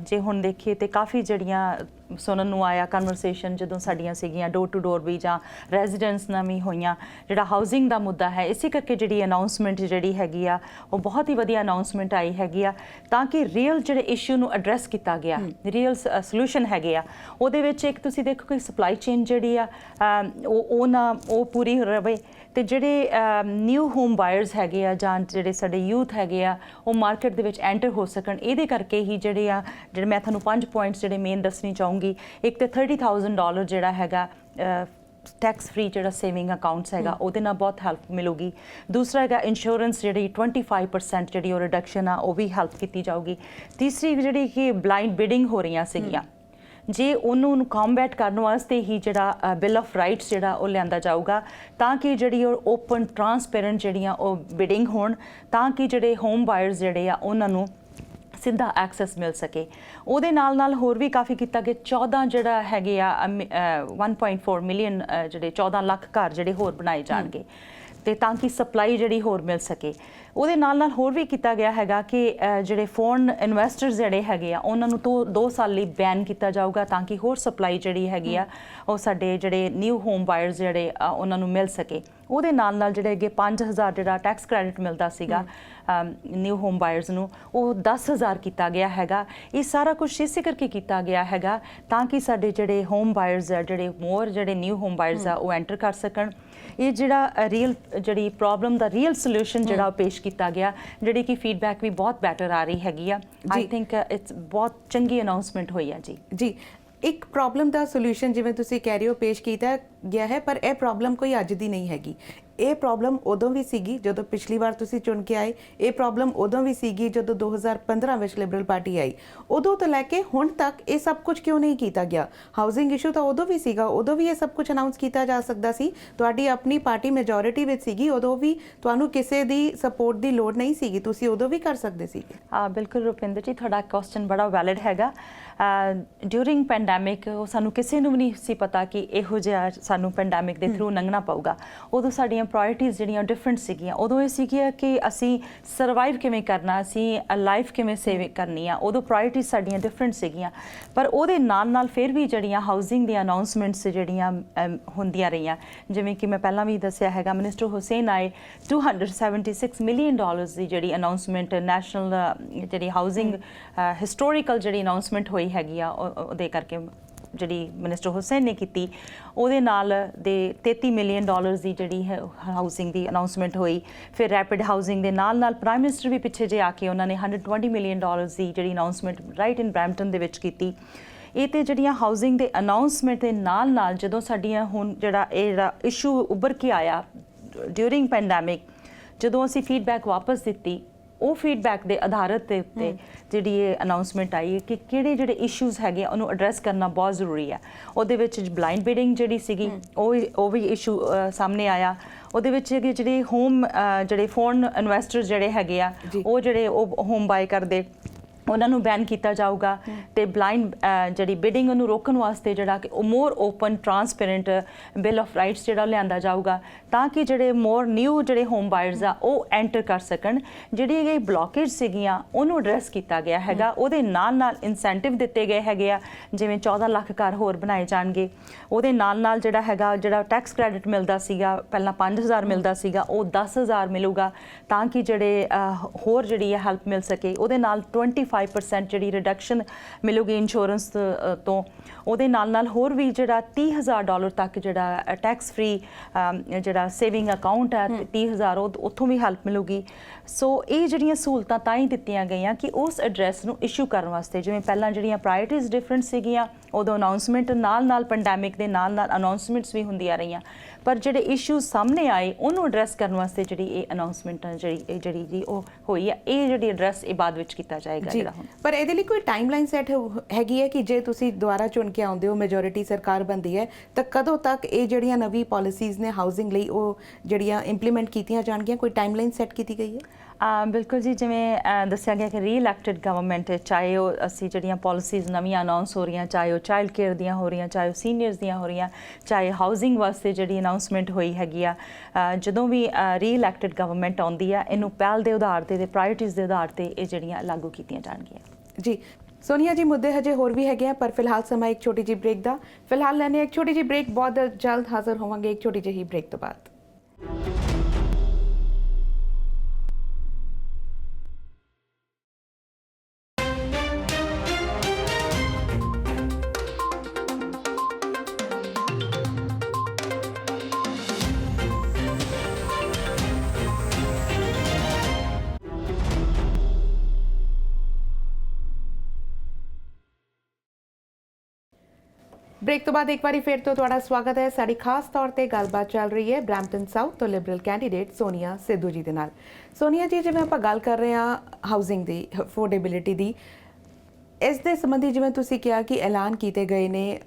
ਜੇ ਹੁਣ ਦੇਖੀਏ ਤਾਂ ਕਾਫੀ ਜਿਹੜੀਆਂ ਸੁਣਨ ਨੂੰ ਆਇਆ ਕਨਵਰਸੇਸ਼ਨ ਜਦੋਂ ਸਾਡੀਆਂ ਸੀਗੀਆਂ ਡੋਰ ਟੂ ਡੋਰ ਵੀ ਜਾਂ ਰੈਜ਼ੀਡੈਂਟਸ ਨਾਲ ਵੀ ਹੋਈਆਂ, ਜਿਹੜਾ ਹਾਊਸਿੰਗ ਦਾ ਮੁੱਦਾ ਹੈ, ਇਸੇ ਕਰਕੇ ਜਿਹੜੀ ਅਨਾਊਂਸਮੈਂਟ ਜਿਹੜੀ ਹੈਗੀ ਆ ਉਹ ਬਹੁਤ ਹੀ ਵਧੀਆ ਅਨਾਊਂਸਮੈਂਟ ਆਈ ਹੈਗੀ ਆ, ਤਾਂ ਕਿ ਰੀਅਲ ਜਿਹੜੇ ਇਸ਼ੂ ਨੂੰ ਐਡਰੈਸ ਕੀਤਾ ਗਿਆ, ਰੀਅਲ ਸੋਲੂਸ਼ਨ ਹੈਗੇ ਆ। ਉਹਦੇ ਵਿੱਚ ਇੱਕ ਤੁਸੀਂ ਦੇਖੋ ਕਿ ਸਪਲਾਈ ਚੇਨ ਜਿਹੜੀ ਆ ਉਹ ਪੂਰੀ ਰਵੇ, ਤੇ ਜਿਹੜੇ ਨਿਊ ਹੋਮ ਬਾਇਰਸ ਹੈਗੇ ਆ ਜਾਂ ਜਿਹੜੇ ਸਾਡੇ ਯੂਥ ਹੈਗੇ ਆ ਉਹ ਮਾਰਕੀਟ ਦੇ ਵਿੱਚ ਐਂਟਰ ਹੋ ਸਕਣ। ਇਹਦੇ ਕਰਕੇ ਹੀ ਜਿਹੜੇ ਮੈਂ ਤੁਹਾਨੂੰ 5 ਪੁਆਇੰਟਸ ਜਿਹੜੇ ਮੇਨ ਦੱਸਣੀ ਚਾਹੂੰਗੀ। ਇੱਕ ਤਾਂ $30,000 ਜਿਹੜਾ ਹੈਗਾ ਟੈਕਸ ਫ੍ਰੀ ਜਿਹੜਾ ਸੇਵਿੰਗ ਅਕਾਊਂਟਸ ਹੈਗਾ ਉਹਦੇ ਨਾਲ ਬਹੁਤ ਹੈਲਪ ਮਿਲੂਗੀ। ਦੂਸਰਾ ਹੈਗਾ ਇੰਸ਼ੋਰੈਂਸ ਜਿਹੜੀ 25% ਜਿਹੜੀ ਉਹ ਰਿਡਕਸ਼ਨ ਆ ਉਹ ਵੀ ਹੈਲਪ ਕੀਤੀ ਜਾਊਗੀ। ਤੀਸਰੀ ਜਿਹੜੀ ਕਿ ਬਲਾਈਂਡ ਬਿਡਿੰਗ ਹੋ ਰਹੀਆਂ ਸੀਗੀਆਂ, ਜੇ ਉਹਨੂੰ ਕੰਬੈਟ ਕਰਨ ਵਾਸਤੇ ਹੀ ਜਿਹੜਾ ਬਿੱਲ ਆਫ ਰਾਈਟਸ ਜਿਹੜਾ ਉਹ ਲਿਆਂਦਾ ਜਾਊਗਾ ਤਾਂ ਕਿ ਜਿਹੜੀ ਉਹ ਓਪਨ ਟਰਾਂਸਪੇਰੈਂਟ ਜਿਹੜੀਆਂ ਉਹ ਬਿਡਿੰਗ ਹੋਣ, ਤਾਂ ਕਿ ਜਿਹੜੇ ਹੋਮ ਬਾਇਰਸ ਜਿਹੜੇ ਆ ਉਹਨਾਂ ਨੂੰ ਸਿੱਧਾ ਐਕਸੈਸ ਮਿਲ ਸਕੇ। ਉਹਦੇ ਨਾਲ ਨਾਲ ਹੋਰ ਵੀ ਕਾਫੀ ਕੀਤਾ ਕਿ 14 ਜਿਹੜਾ ਹੈਗੇ ਆ 1.4 ਮਿਲੀਅਨ ਜਿਹੜੇ 14 ਲੱਖ ਘਰ ਜਿਹੜੇ ਹੋਰ ਬਣਾਏ ਜਾਣਗੇ ਤੇ ਤਾਂ ਕਿ ਸਪਲਾਈ ਜਿਹੜੀ ਹੋਰ ਮਿਲ ਸਕੇ। ਉਹਦੇ ਨਾਲ ਨਾਲ ਹੋਰ ਵੀ ਕੀਤਾ ਗਿਆ ਹੈਗਾ ਕਿ ਜਿਹੜੇ ਫੋਰਨ ਇਨਵੈਸਟਰਸ ਜਿਹੜੇ ਹੈਗੇ ਆ ਉਹਨਾਂ ਨੂੰ 2 ਸਾਲ ਲਈ ਬੈਨ ਕੀਤਾ ਜਾਊਗਾ ਤਾਂ ਕਿ ਹੋਰ ਸਪਲਾਈ ਜਿਹੜੀ ਹੈਗੀ ਆ ਉਹ ਸਾਡੇ ਜਿਹੜੇ ਨਿਊ ਹੋਮ ਬਾਇਰਸ ਜਿਹੜੇ ਉਹਨਾਂ ਨੂੰ ਮਿਲ ਸਕੇ। ਉਹਦੇ ਨਾਲ ਨਾਲ ਜਿਹੜੇ ਅੱਗੇ 5000 ਜਿਹੜਾ ਟੈਕਸ ਕ੍ਰੈਡਿਟ ਮਿਲਦਾ ਸੀਗਾ ਨਿਊ ਹੋਮ ਬਾਇਰਸ ਨੂੰ, ਉਹ 10,000 ਕੀਤਾ ਗਿਆ ਹੈਗਾ। ਇਹ ਸਾਰਾ ਕੁਝ ਇਸੇ ਕਰਕੇ ਕੀਤਾ ਗਿਆ ਹੈਗਾ ਤਾਂ ਕਿ ਸਾਡੇ ਜਿਹੜੇ ਹੋਮ ਬਾਇਰਸ ਆ, ਜਿਹੜੇ ਮੋਰ ਜਿਹੜੇ ਨਿਊ ਹੋਮ ਬਾਇਰਸ ਆ ਉਹ ਐਂਟਰ ਕਰ ਸਕਣ। ਇਹ ਜਿਹੜਾ ਰੀਅਲ ਜਿਹੜੀ ਪ੍ਰੋਬਲਮ ਦਾ ਰੀਅਲ ਸੋਲੂਸ਼ਨ ਜਿਹੜਾ ਉਹ ਪੇਸ਼ ਕੀਤਾ ਗਿਆ, ਜਿਹੜੀ ਕਿ ਫੀਡਬੈਕ ਵੀ ਬਹੁਤ ਬੈਟਰ ਆ ਰਹੀ ਹੈਗੀ ਆ। ਆਈ ਥਿੰਕ ਇਟਸ ਬਹੁਤ ਚੰਗੀ ਅਨਾਉਂਸਮੈਂਟ ਹੋਈ ਆ ਜੀ। ਜੀ, ਇੱਕ ਪ੍ਰੋਬਲਮ ਦਾ ਸੋਲੂਸ਼ਨ ਜਿਵੇਂ ਤੁਸੀਂ ਕਹਿ ਰਹੇ ਹੋ ਪੇਸ਼ ਕੀਤਾ ਗਿਆ ਹੈ, ਪਰ ਇਹ ਪ੍ਰੋਬਲਮ ਕੋਈ ਅੱਜ ਦੀ ਨਹੀਂ ਹੈਗੀ। ਇਹ ਪ੍ਰੋਬਲਮ ਉਦੋਂ ਵੀ ਸੀਗੀ ਜਦੋਂ ਪਿਛਲੀ ਵਾਰ ਤੁਸੀਂ ਚੁਣ ਕੇ ਆਏ, ਇਹ ਪ੍ਰੋਬਲਮ ਉਦੋਂ ਵੀ ਸੀਗੀ ਜਦੋਂ 2015 ਵਿੱਚ ਲਿਬਰਲ ਪਾਰਟੀ ਆਈ। ਉਦੋਂ ਤੋਂ ਲੈ ਕੇ ਹੁਣ ਤੱਕ ਇਹ ਸਭ ਕੁਝ ਕਿਉਂ ਨਹੀਂ ਕੀਤਾ ਗਿਆ? ਹਾਊਸਿੰਗ ਇਸ਼ੂ ਤਾਂ ਉਦੋਂ ਵੀ ਸੀਗਾ, ਉਦੋਂ ਵੀ ਇਹ ਸਭ ਕੁਝ ਅਨਾਉਂਸ ਕੀਤਾ ਜਾ ਸਕਦਾ ਸੀ, ਤੁਹਾਡੀ ਆਪਣੀ ਪਾਰਟੀ ਮੈਜੋਰਿਟੀ ਵਿੱਚ ਸੀਗੀ, ਉਦੋਂ ਵੀ ਤੁਹਾਨੂੰ ਕਿਸੇ ਦੀ ਸਪੋਰਟ ਦੀ ਲੋੜ ਨਹੀਂ ਸੀਗੀ, ਤੁਸੀਂ ਉਦੋਂ ਵੀ ਕਰ ਸਕਦੇ ਸੀਗੇ। ਬਿਲਕੁਲ ਰੁਪਿੰਦਰ ਜੀ, ਤੁਹਾਡਾ ਕੁਐਸਚਨ ਬੜਾ ਵੈਲਿਡ ਹੈਗਾ। ਡਿਊਰਿੰਗ ਪੈਂਡੈਮਿਕ ਉਹ ਸਾਨੂੰ ਕਿਸੇ ਨੂੰ ਵੀ ਨਹੀਂ ਸੀ ਪਤਾ ਕਿ ਇਹੋ ਜਿਹਾ ਸਾਨੂੰ ਪੈਂਡੈਮਿਕ ਦੇ ਥਰੂ ਲੰਘਣਾ ਪਊਗਾ। ਉਦੋਂ ਸਾਡੀਆਂ ਪ੍ਰਾਇਰਟੀਜ਼ ਜਿਹੜੀਆਂ ਡਿਫਰੈਂਟ ਸੀਗੀਆਂ। ਉਦੋਂ ਇਹ ਸੀਗੀਆਂ ਕਿ ਅਸੀਂ ਸਰਵਾਈਵ ਕਿਵੇਂ ਕਰਨਾ, ਅਸੀਂ ਲਾਈਫ ਕਿਵੇਂ ਸੇਵ ਕਰਨੀ ਆ, ਉਦੋਂ ਪ੍ਰਾਇਰਟੀਜ਼ ਸਾਡੀਆਂ ਡਿਫਰੈਂਟ ਸੀਗੀਆਂ। ਪਰ ਉਹਦੇ ਨਾਲ ਨਾਲ ਫਿਰ ਵੀ ਜਿਹੜੀਆਂ ਹਾਊਸਿੰਗ ਦੀਆਂ ਅਨਾਉਂਸਮੈਂਟਸ ਜਿਹੜੀਆਂ ਹੁੰਦੀਆਂ ਰਹੀਆਂ, ਜਿਵੇਂ ਕਿ ਮੈਂ ਪਹਿਲਾਂ ਵੀ ਦੱਸਿਆ ਹੈਗਾ, ਮਿਨਿਸਟਰ ਹੁਸੈਨ ਆਏ, $276 ਮਿਲੀਅਨ ਦੀ ਜਿਹੜੀ ਅਨਾਉਂਸਮੈਂਟ ਨੈਸ਼ਨਲ ਜਿਹੜੀ ਹਾਊਸਿੰਗ ਹਿਸਟੋਰੀਕਲ ਜਿਹੜੀ ਅਨਾਉਂਸਮੈਂਟ ਹੋਈ ਹੈਗੀ ਆ ਉਹਦੇ ਕਰਕੇ ਜਿਹੜੀ ਮਿਨਿਸਟਰ ਹੁਸੈਨ ਨੇ ਕੀਤੀ। ਉਹਦੇ ਨਾਲ ਦੇ $33 ਮਿਲੀਅਨ ਦੀ ਜਿਹੜੀ ਹੈ ਹਾਊਸਿੰਗ ਦੀ ਅਨਾਉਂਸਮੈਂਟ ਹੋਈ। ਫਿਰ ਰੈਪਿਡ ਹਾਊਸਿੰਗ ਦੇ ਨਾਲ ਨਾਲ ਪ੍ਰਾਈਮ ਮਿਨਿਸਟਰ ਵੀ ਪਿੱਛੇ ਜੇ ਆ ਕੇ ਉਹਨਾਂ ਨੇ $120 ਮਿਲੀਅਨ ਦੀ ਜਿਹੜੀ ਅਨਾਉਂਸਮੈਂਟ ਰਾਈਟ ਇਨ ਬਰੈਂਪਟਨ ਦੇ ਵਿੱਚ ਕੀਤੀ। ਇਹ ਤੇ ਜਿਹੜੀਆਂ ਹਾਊਸਿੰਗ ਦੇ ਅਨਾਉਂਸਮੈਂਟ ਦੇ ਨਾਲ ਨਾਲ ਜਦੋਂ ਸਾਡੀਆਂ ਹੁਣ ਜਿਹੜਾ ਇਸ਼ੂ ਉੱਭਰ ਕੇ ਆਇਆ ਡਿਊਰਿੰਗ ਪੈਂਡੈਮਿਕ, ਜਦੋਂ ਅਸੀਂ ਫੀਡਬੈਕ ਵਾਪਸ ਦਿੱਤੀ, ਉਹ ਫੀਡਬੈਕ ਦੇ ਆਧਾਰਿਤ ਦੇ ਉੱਤੇ ਜਿਹੜੀ ਇਹ ਅਨਾਉਂਸਮੈਂਟ ਆਈ ਕਿ ਕਿਹੜੇ ਜਿਹੜੇ ਇਸ਼ੂਜ਼ ਹੈਗੇ ਉਹਨੂੰ ਐਡਰੈਸ ਕਰਨਾ ਬਹੁਤ ਜ਼ਰੂਰੀ ਹੈ। ਉਹਦੇ ਵਿੱਚ ਬਲਾਈਂਡ ਬਿਡਿੰਗ ਜਿਹੜੀ ਸੀਗੀ ਉਹ ਵੀ ਇਸ਼ੂ ਸਾਹਮਣੇ ਆਇਆ। ਉਹਦੇ ਵਿੱਚ ਜਿਹੜੇ ਜਿਹੜੇ ਫੋਰਨ ਇਨਵੈਸਟਰਸ ਜਿਹੜੇ ਹੈਗੇ ਆ ਉਹ ਹੋਮ ਬਾਏ ਕਰਦੇ, ਉਹਨਾਂ ਨੂੰ ਬੈਨ ਕੀਤਾ ਜਾਊਗਾ। ਤੇ ਬਲਾਈਂਡ ਜਿਹੜੀ ਬਿਡਿੰਗ ਉਹਨੂੰ ਰੋਕਣ ਵਾਸਤੇ ਜਿਹੜਾ ਕਿ ਉਹ more open transparent bill of rights ਜਿਹੜਾ ਲਿਆਂਦਾ ਜਾਊਗਾ ਤਾਂ ਕਿ ਜਿਹੜੇ ਮੋਰ ਨਿਊ ਜਿਹੜੇ ਹੋਮ ਬਾਇਰਸ ਆ ਉਹ ਐਂਟਰ ਕਰ ਸਕਣ। ਜਿਹੜੀ ਇਹ ਬਲੌਕੇਜ ਸੀਗੀਆਂ ਉਹਨੂੰ ਐਡਰੈਸ ਕੀਤਾ ਗਿਆ ਹੈਗਾ। ਉਹਦੇ ਨਾਲ ਨਾਲ ਇਨਸੈਂਟਿਵ ਦਿੱਤੇ ਗਏ ਹੈਗੇ ਆ, ਜਿਵੇਂ 14 ਲੱਖ ਘਰ ਹੋਰ ਬਣਾਏ ਜਾਣਗੇ। ਉਹਦੇ ਨਾਲ ਨਾਲ ਜਿਹੜਾ ਟੈਕਸ ਕ੍ਰੈਡਿਟ ਮਿਲਦਾ ਸੀਗਾ, ਪਹਿਲਾਂ 5000 ਮਿਲਦਾ ਸੀਗਾ, ਉਹ 10,000 ਮਿਲੂਗਾ ਤਾਂ ਕਿ ਜਿਹੜੇ ਹੋਰ ਜਿਹੜੀ ਹੈ ਹੈਲਪ ਮਿਲ ਸਕੇ। ਉਹਦੇ ਨਾਲ 25% ਜਿਹੜੀ ਰਿਡਕਸ਼ਨ ਮਿਲੂਗੀ ਇੰਸ਼ੋਰੈਂਸ ਤੋਂ। ਉਹਦੇ ਨਾਲ ਨਾਲ ਹੋਰ ਵੀ ਜਿਹੜਾ $30,000 ਤੱਕ ਜਿਹੜਾ ਟੈਕਸ ਫ੍ਰੀ ਜਿਹੜਾ ਸੇਵਿੰਗ ਅਕਾਊਂਟ ਹੈ 30,000 ਉੱਥੋਂ ਵੀ ਹੈਲਪ ਮਿਲੂਗੀ। ਸੋ ਇਹ ਜਿਹੜੀਆਂ ਸਹੂਲਤਾਂ ਤਾਂ ਹੀ ਦਿੱਤੀਆਂ ਗਈਆਂ ਕਿ ਉਸ ਐਡਰੈਸ ਨੂੰ ਇਸ਼ੂ ਕਰਨ ਵਾਸਤੇ, ਜਿਵੇਂ ਪਹਿਲਾਂ ਜਿਹੜੀਆਂ ਪ੍ਰਾਇਰਟੀਜ਼ ਡਿਫਰੈਂਟ ਸੀਗੀਆਂ, ਉਦੋਂ ਅਨਾਉਂਸਮੈਂਟ ਨਾਲ ਨਾਲ ਪੈਂਡੈਮਿਕ ਦੇ ਨਾਲ ਨਾਲ ਅਨਾਉਂਸਮੈਂਟਸ ਵੀ ਹੁੰਦੀਆਂ ਰਹੀਆਂ, ਪਰ ਜਿਹੜੇ ਇਸ਼ੂਜ਼ ਸਾਹਮਣੇ ਆਏ ਉਹਨੂੰ ਐਡਰੈਸ ਕਰਨ ਵਾਸਤੇ ਜਿਹੜੀ ਇਹ ਅਨਾਉਂਸਮੈਂਟ ਜਿਹੜੀ ਜੀ ਉਹ ਹੋਈ ਹੈ, ਇਹ ਜਿਹੜੀ ਐਡਰੈਸ ਇਹ ਬਾਅਦ ਵਿੱਚ ਕੀਤਾ ਜਾਏਗਾ ਜਿਹੜਾ ਹੁਣ। ਪਰ ਇਹਦੇ ਲਈ ਕੋਈ ਟਾਈਮਲਾਈਨ ਸੈੱਟ ਹੈਗੀ ਹੈ ਕਿ ਜੇ ਤੁਸੀਂ ਦੁਬਾਰਾ ਚੁਣ ਕੇ ਆਉਂਦੇ ਹੋ, ਮੈਜੋਰਿਟੀ ਸਰਕਾਰ ਬਣਦੀ ਹੈ, ਤਾਂ ਕਦੋਂ ਤੱਕ ਇਹ ਜਿਹੜੀਆਂ ਨਵੀਂ ਪਾਲਿਸੀਜ਼ ਨੇ ਹਾਊਸਿੰਗ ਲਈ ਉਹ ਜਿਹੜੀਆਂ ਇੰਪਲੀਮੈਂਟ ਕੀਤੀਆਂ ਜਾਣਗੀਆਂ? ਕੋਈ ਟਾਈਮਲਾਈਨ ਸੈੱਟ ਕੀਤੀ ਗਈ ਹੈ? ਬਿਲਕੁਲ ਜੀ, ਜਿਵੇਂ ਦੱਸਿਆ ਗਿਆ ਕਿ ਰੀ-ਇਲੈਕਟਡ ਗਵਰਨਮੈਂਟ, ਚਾਹੇ ਉਹ ਅਸੀਂ ਜਿਹੜੀਆਂ ਪਾਲਿਸੀਜ਼ ਨਵੀਆਂ ਅਨਾਉਂਸ ਹੋ ਰਹੀਆਂ, ਚਾਹੇ ਉਹ ਚਾਈਲਡ ਕੇਅਰ ਦੀਆਂ ਹੋ ਰਹੀਆਂ, ਚਾਹੇ ਉਹ ਸੀਨੀਅਰਸ ਦੀਆਂ ਹੋ ਰਹੀਆਂ, ਚਾਹੇ ਹਾਊਸਿੰਗ ਵਾਸਤੇ ਜਿਹੜੀ ਅਨਾਉਂਸਮੈਂਟ ਹੋਈ ਹੈਗੀ ਆ, ਜਦੋਂ ਵੀ ਰੀ-ਇਲੈਕਟਡ ਗਵਰਨਮੈਂਟ ਆਉਂਦੀ ਆ, ਇਹਨੂੰ ਪਹਿਲ ਦੇ ਆਧਾਰ ਤੇ ਪ੍ਰਾਇਰਟੀਜ਼ ਦੇ ਆਧਾਰ ਤੇ ਇਹ ਜਿਹੜੀਆਂ ਲਾਗੂ ਕੀਤੀਆਂ ਜਾਣਗੀਆਂ। ਜੀ ਸੋਨੀਆ ਜੀ, ਮੁੱਦੇ ਹਜੇ ਹੋਰ ਵੀ ਹੈਗੇ ਆ, ਪਰ ਫਿਲਹਾਲ ਸਮਾਂ ਇੱਕ ਛੋਟੀ ਜਿਹੀ ਬ੍ਰੇਕ ਦਾ। ਫਿਲਹਾਲ ਲੈਣੇ ਇੱਕ ਛੋਟੀ ਜਿਹੀ ਬ੍ਰੇਕ, ਬਹੁਤ ਜਲਦ ਹਾਜ਼ਰ ਹੋਵਾਂਗੇ ਇੱਕ ਛੋਟੀ ਜਿਹੀ ਬ੍ਰੇਕ ਤੋਂ ਬਾਅਦ। ਬ੍ਰੇਕ ਤੋਂ ਬਾਅਦ ਇੱਕ ਵਾਰੀ ਫਿਰ ਤੋਂ ਤੁਹਾਡਾ ਸਵਾਗਤ ਹੈ। ਸਾਡੀ ਖਾਸ ਤੌਰ ਤੇ ਗੱਲਬਾਤ ਚੱਲ ਰਹੀ ਹੈ ਬਰੈਂਪਟਨ ਸਾਊਥ ਤੋਂ ਲਿਬਰਲ ਕੈਂਡੀਡੇਟ ਸੋਨੀਆ ਸਿੱਧੂ ਜੀ ਦੇ ਨਾਲ। ਸੋਨੀਆ ਜੀ, ਜਿਵੇਂ ਆਪਾਂ ਗੱਲ ਕਰ ਰਹੇ ਹਾਂ ਹਾਊਸਿੰਗ ਦੀ, ਅਫੋਰਡੇਬਿਲਿਟੀ ਦੀ, ਇਸ ਦੇ ਸੰਬੰਧੀ ਜਿਵੇਂ ਤੁਸੀਂ ਕਿਹਾ ਕਿ ਐਲਾਨ ਕੀਤੇ ਗਏ ਨੇ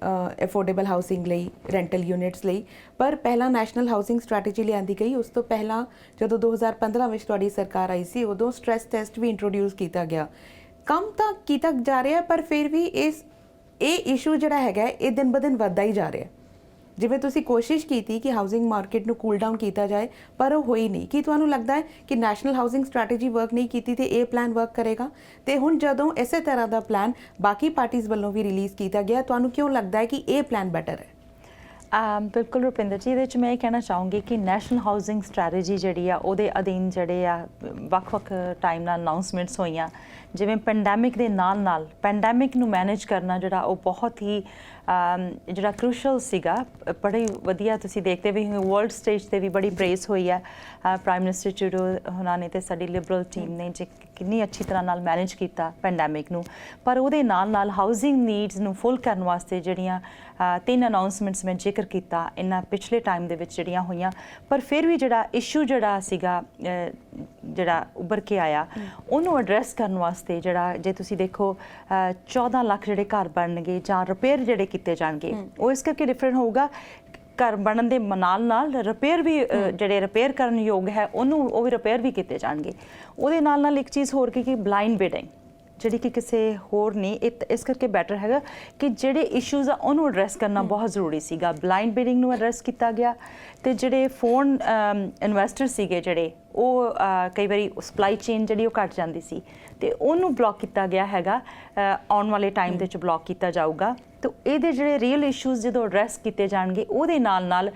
ਅਫੋਰਡੇਬਲ ਹਾਊਸਿੰਗ ਲਈ, ਰੈਂਟਲ ਯੂਨਿਟਸ ਲਈ, ਪਰ ਪਹਿਲਾਂ ਨੈਸ਼ਨਲ ਹਾਊਸਿੰਗ ਸਟ੍ਰੈਟੇਜੀ ਲਿਆਂਦੀ ਗਈ। ਉਸ ਤੋਂ ਪਹਿਲਾਂ ਜਦੋਂ 2015 ਵਿੱਚ ਤੁਹਾਡੀ ਸਰਕਾਰ ਆਈ ਸੀ, ਉਦੋਂ ਸਟ੍ਰੈਸ ਟੈਸਟ ਵੀ ਇੰਟਰੋਡਿਊਸ ਕੀਤਾ ਗਿਆ। ਕੰਮ ਤਾਂ ਕੀਤਾ ਜਾ ਰਿਹਾ, ਪਰ ਫਿਰ ਵੀ ਇਹ ਇਸ਼ੂ ਜਿਹੜਾ ਹੈਗਾ ਇਹ ਦਿਨ ਬ ਦਿਨ ਵੱਧਦਾ ਹੀ ਜਾ ਰਿਹਾ। ਜਿਵੇਂ ਤੁਸੀਂ ਕੋਸ਼ਿਸ਼ ਕੀਤੀ ਕਿ ਹਾਊਸਿੰਗ ਮਾਰਕੀਟ ਨੂੰ ਕੂਲ ਡਾਊਨ ਕੀਤਾ ਜਾਏ, ਪਰ ਉਹ ਹੋਈ ਨਹੀਂ। ਕੀ ਤੁਹਾਨੂੰ ਲੱਗਦਾ ਹੈ ਕਿ ਨੈਸ਼ਨਲ ਹਾਊਸਿੰਗ ਸਟ੍ਰੈਟੇਜੀ ਵਰਕ ਨਹੀਂ ਕੀਤੀ ਤੇ ਇਹ ਪਲਾਨ ਵਰਕ ਕਰੇਗਾ? ਤੇ ਹੁਣ ਜਦੋਂ ਇਸੇ ਤਰ੍ਹਾਂ ਦਾ ਪਲਾਨ ਬਾਕੀ ਪਾਰਟੀਆਂ ਵੱਲੋਂ ਵੀ ਰਿਲੀਜ਼ ਕੀਤਾ ਗਿਆ, ਤੁਹਾਨੂੰ ਕਿਉਂ ਲੱਗਦਾ ਹੈ ਕਿ ਇਹ ਪਲਾਨ ਬੈਟਰ ਹੈ? ਬਿਲਕੁਲ ਰੁਪਿੰਦਰ ਜੀ, ਇਹਦੇ ਵਿੱਚ ਮੈਂ ਇਹ ਕਹਿਣਾ ਚਾਹੂੰਗੀ ਕਿ ਨੈਸ਼ਨਲ ਹਾਊਸਿੰਗ ਸਟ੍ਰੈਟੇਜੀ ਜਿਹੜੀ ਆ ਉਹਦੇ ਅਧੀਨ ਜਿਹੜੇ ਆ ਵੱਖ-ਵੱਖ ਟਾਈਮ ਨਾਲ ਅਨਾਉਂਸਮੈਂਟਸ ਹੋਈਆਂ। ਜਿਵੇਂ ਪੈਂਡੈਮਿਕ ਦੇ ਨਾਲ ਪੈਂਡੈਮਿਕ ਨੂੰ ਮੈਨੇਜ ਕਰਨਾ ਜਿਹੜਾ ਉਹ ਬਹੁਤ ਹੀ ਜਿਹੜਾ ਕ੍ਰੂਸ਼ਲ ਸੀਗਾ। ਬੜੀ ਵਧੀਆ ਤੁਸੀਂ ਦੇਖਦੇ ਵੀ ਵਰਲਡ ਸਟੇਜ ਤੇ ਵੀ ਬੜੀ ਪ੍ਰੇਜ਼ ਹੋਈ ਹੈ ਪ੍ਰਾਈਮ ਮਿਨਿਸਟਰ ਟਰੂਡੋ ਉਹਨਾਂ ਨੇ ਤੇ ਸਾਡੀ ਲਿਬਰਲ ਟੀਮ ਨੇ ਜੇ ਕਿੰਨੀ ਅੱਛੀ ਤਰ੍ਹਾਂ ਨਾਲ ਮੈਨੇਜ ਕੀਤਾ ਪੈਂਡੈਮਿਕ ਨੂੰ। ਪਰ ਉਹਦੇ ਨਾਲ ਹਾਊਸਿੰਗ ਨੀਡਸ ਨੂੰ ਫੁੱਲ ਕਰਨ ਵਾਸਤੇ ਜਿਹੜੀਆਂ 3 ਅਨਾਉਂਸਮੈਂਟਸ ਮੈਂ ਜ਼ਿਕਰ ਕੀਤਾ ਇਹਨਾਂ ਪਿਛਲੇ ਟਾਈਮ ਦੇ ਵਿੱਚ ਜਿਹੜੀਆਂ ਹੋਈਆਂ, ਪਰ ਫਿਰ ਵੀ ਜਿਹੜਾ ਇਸ਼ੂ ਜਿਹੜਾ ਸੀਗਾ ਜਿਹੜਾ ਉੱਭਰ ਕੇ ਆਇਆ ਉਹਨੂੰ ਐਡਰੈਸ ਕਰਨ ਵਾਸਤੇ ਜਿਹੜਾ ਜੇ ਤੁਸੀਂ ਦੇਖੋ 14 ਲੱਖ ਜਿਹੜੇ ਘਰ ਬਣਨਗੇ ਜਾਂ ਰਿਪੇਅਰ ਜਿਹੜੇ ਕੀਤੇ ਜਾਣਗੇ, ਉਹ ਇਸ ਕਰਕੇ ਡਿਫਰੈਂਟ ਹੋਊਗਾ। ਘਰ ਬਣਨ ਦੇ ਨਾਲ ਰਿਪੇਅਰ ਵੀ ਜਿਹੜੇ ਰਿਪੇਅਰ ਕਰਨ ਯੋਗ ਹੈ ਉਹ ਵੀ ਰਿਪੇਅਰ ਵੀ ਕੀਤੇ ਜਾਣਗੇ। ਉਹਦੇ ਨਾਲ ਇੱਕ ਚੀਜ਼ ਹੋਰ ਕਿ ਬਲਾਈਂਡ ਬਿਡਿੰਗ ਜਿਹੜੀ ਕਿ ਕਿਸੇ ਹੋਰ ਨਹੀਂ, ਇਸ ਕਰਕੇ ਬੈਟਰ ਹੈਗਾ ਕਿ ਜਿਹੜੇ ਇਸ਼ੂਜ਼ ਆ ਉਹਨੂੰ ਐਡਰੈਸ ਕਰਨਾ ਬਹੁਤ ਜ਼ਰੂਰੀ ਸੀਗਾ। ਬਲਾਈਂਡ ਬਿਡਿੰਗ ਨੂੰ ਐਡਰੈਸ ਕੀਤਾ ਗਿਆ ਤੇ ਜਿਹੜੇ ਫੋਰਨ ਇਨਵੈਸਟਰ ਸੀਗੇ ਜਿਹੜੇ ਉਹ ਕਈ ਵਾਰੀ ਸਪਲਾਈ ਚੇਨ ਜਿਹੜੀ ਉਹ ਘਟ ਜਾਂਦੀ ਸੀ ਤੇ ਉਹਨੂੰ ਬਲੌਕ ਕੀਤਾ ਗਿਆ ਹੈਗਾ। ਆਉਣ ਵਾਲੇ ਟਾਈਮ ਦੇ ਵਿੱਚ ਬਲੌਕ ਕੀਤਾ ਜਾਊਗਾ। ਤਾਂ ਇਹਦੇ ਜਿਹੜੇ ਰੀਅਲ ਇਸ਼ੂਜ਼ ਜਦੋਂ ਐਡਰੈਸ ਕੀਤੇ ਜਾਣਗੇ ਉਹਦੇ ਨਾਲ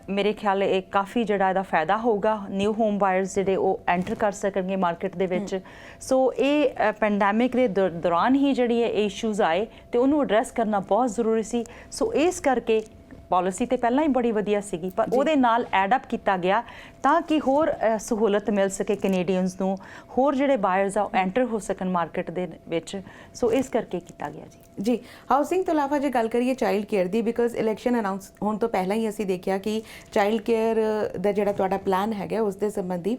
ਮੇਰੇ ਖਿਆਲ ਇਹ ਕਾਫੀ ਜਿਹੜਾ ਇਹਦਾ ਫਾਇਦਾ ਹੋਊਗਾ। ਨਿਊ ਹੋਮ ਬਾਇਰਸ ਜਿਹੜੇ ਉਹ ਐਂਟਰ ਕਰ ਸਕਣਗੇ ਮਾਰਕੀਟ ਦੇ ਵਿੱਚ। ਸੋ ਇਹ ਪੈਂਡੈਮਿਕ ਦੇ ਦੌਰਾਨ ਹੀ ਜਿਹੜੀ ਇਹ ਇਸ਼ੂਜ਼ ਆਏ ਤੇ ਉਹਨੂੰ ਐਡਰੈਸ ਕਰਨਾ ਬਹੁਤ ਜ਼ਰੂਰੀ ਸੀ। ਸੋ ਇਸ ਕਰਕੇ ਪਾਲਿਸੀ ਤੇ ਪਹਿਲਾਂ ਹੀ ਬੜੀ ਵਧੀਆ ਸੀਗੀ, ਪਰ ਉਹਦੇ ਨਾਲ ਐਡ ਅਪ ਕੀਤਾ ਗਿਆ ਤਾਂ ਕਿ ਹੋਰ ਸਹੂਲਤ ਮਿਲ ਸਕੇ ਕੈਨੇਡੀਅਨਸ ਨੂੰ, ਹੋਰ ਜਿਹੜੇ ਬਾਇਰਸ ਆ ਉਹ ਐਂਟਰ ਹੋ ਸਕਣ ਮਾਰਕੀਟ ਦੇ ਵਿੱਚ। ਸੋ ਇਸ ਕਰਕੇ ਕੀਤਾ ਗਿਆ ਜੀ। ਹਾਊਸਿੰਗ ਤੋਂ ਇਲਾਵਾ ਜੇ ਗੱਲ ਕਰੀਏ child care the, because election announce ਹੋਣ ਤੋਂ ਪਹਿਲਾਂ ਹੀ ਅਸੀਂ ਦੇਖਿਆ ਕਿ ਚਾਈਲਡ ਕੇਅਰ ਦਾ ਜਿਹੜਾ ਤੁਹਾਡਾ ਪਲਾਨ ਹੈਗਾ ਉਸ ਦੇ ਸੰਬੰਧੀ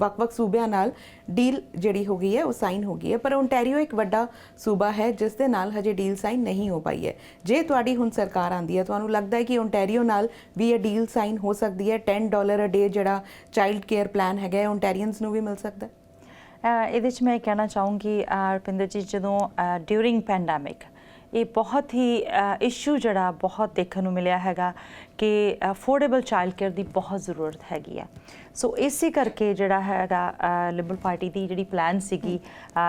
ਵੱਖ-ਵੱਖ ਸੂਬਿਆਂ ਨਾਲ ਡੀਲ ਜਿਹੜੀ ਹੋ ਗਈ ਹੈ ਉਹ ਸਾਈਨ ਹੋ ਗਈ ਹੈ, ਪਰ ਓਨਟਾਰੀਓ ਇੱਕ ਵੱਡਾ ਸੂਬਾ ਹੈ ਜਿਸ ਦੇ ਨਾਲ ਹਜੇ ਡੀਲ ਸਾਈਨ ਨਹੀਂ ਹੋ ਪਾਈ ਹੈ। ਜੇ ਤੁਹਾਡੀ ਹੁਣ ਸਰਕਾਰ ਆਉਂਦੀ ਹੈ, ਤੁਹਾਨੂੰ ਲੱਗਦਾ ਹੈ ਕਿ ਓਨਟਾਰੀਓ ਨਾਲ ਵੀ ਇਹ ਡੀਲ ਸਾਈਨ ਹੋ ਸਕਦੀ ਹੈ? $10 ਅ ਡੇ ਜਿਹੜਾ ਚਾਈਲਡ ਕੇਅਰ ਪਲਾਨ ਹੈਗਾ ਓਨਟਾਰੀਅਨਸ ਨੂੰ ਵੀ ਮਿਲ ਸਕਦਾ? ਇਹਦੇ 'ਚ ਮੈਂ ਕਹਿਣਾ ਚਾਹੂੰਗੀ ਰੁਪਿੰਦਰ ਜੀ, ਜਦੋਂ ਡਿਊਰਿੰਗ ਪੈਂਡੈਮਿਕ ਇਹ ਬਹੁਤ ਹੀ ਇਸ਼ੂ ਜਿਹੜਾ ਬਹੁਤ ਦੇਖਣ ਨੂੰ ਮਿਲਿਆ ਹੈਗਾ ਕਿ ਅਫੋਰਡੇਬਲ ਚਾਈਲਡ ਕੇਅਰ ਦੀ ਬਹੁਤ ਜ਼ਰੂਰਤ ਹੈਗੀ ਆ। ਸੋ ਇਸੇ ਕਰਕੇ ਜਿਹੜਾ ਹੈਗਾ ਲਿਬਰਲ ਪਾਰਟੀ ਦੀ ਜਿਹੜੀ ਪਲਾਨ ਸੀਗੀ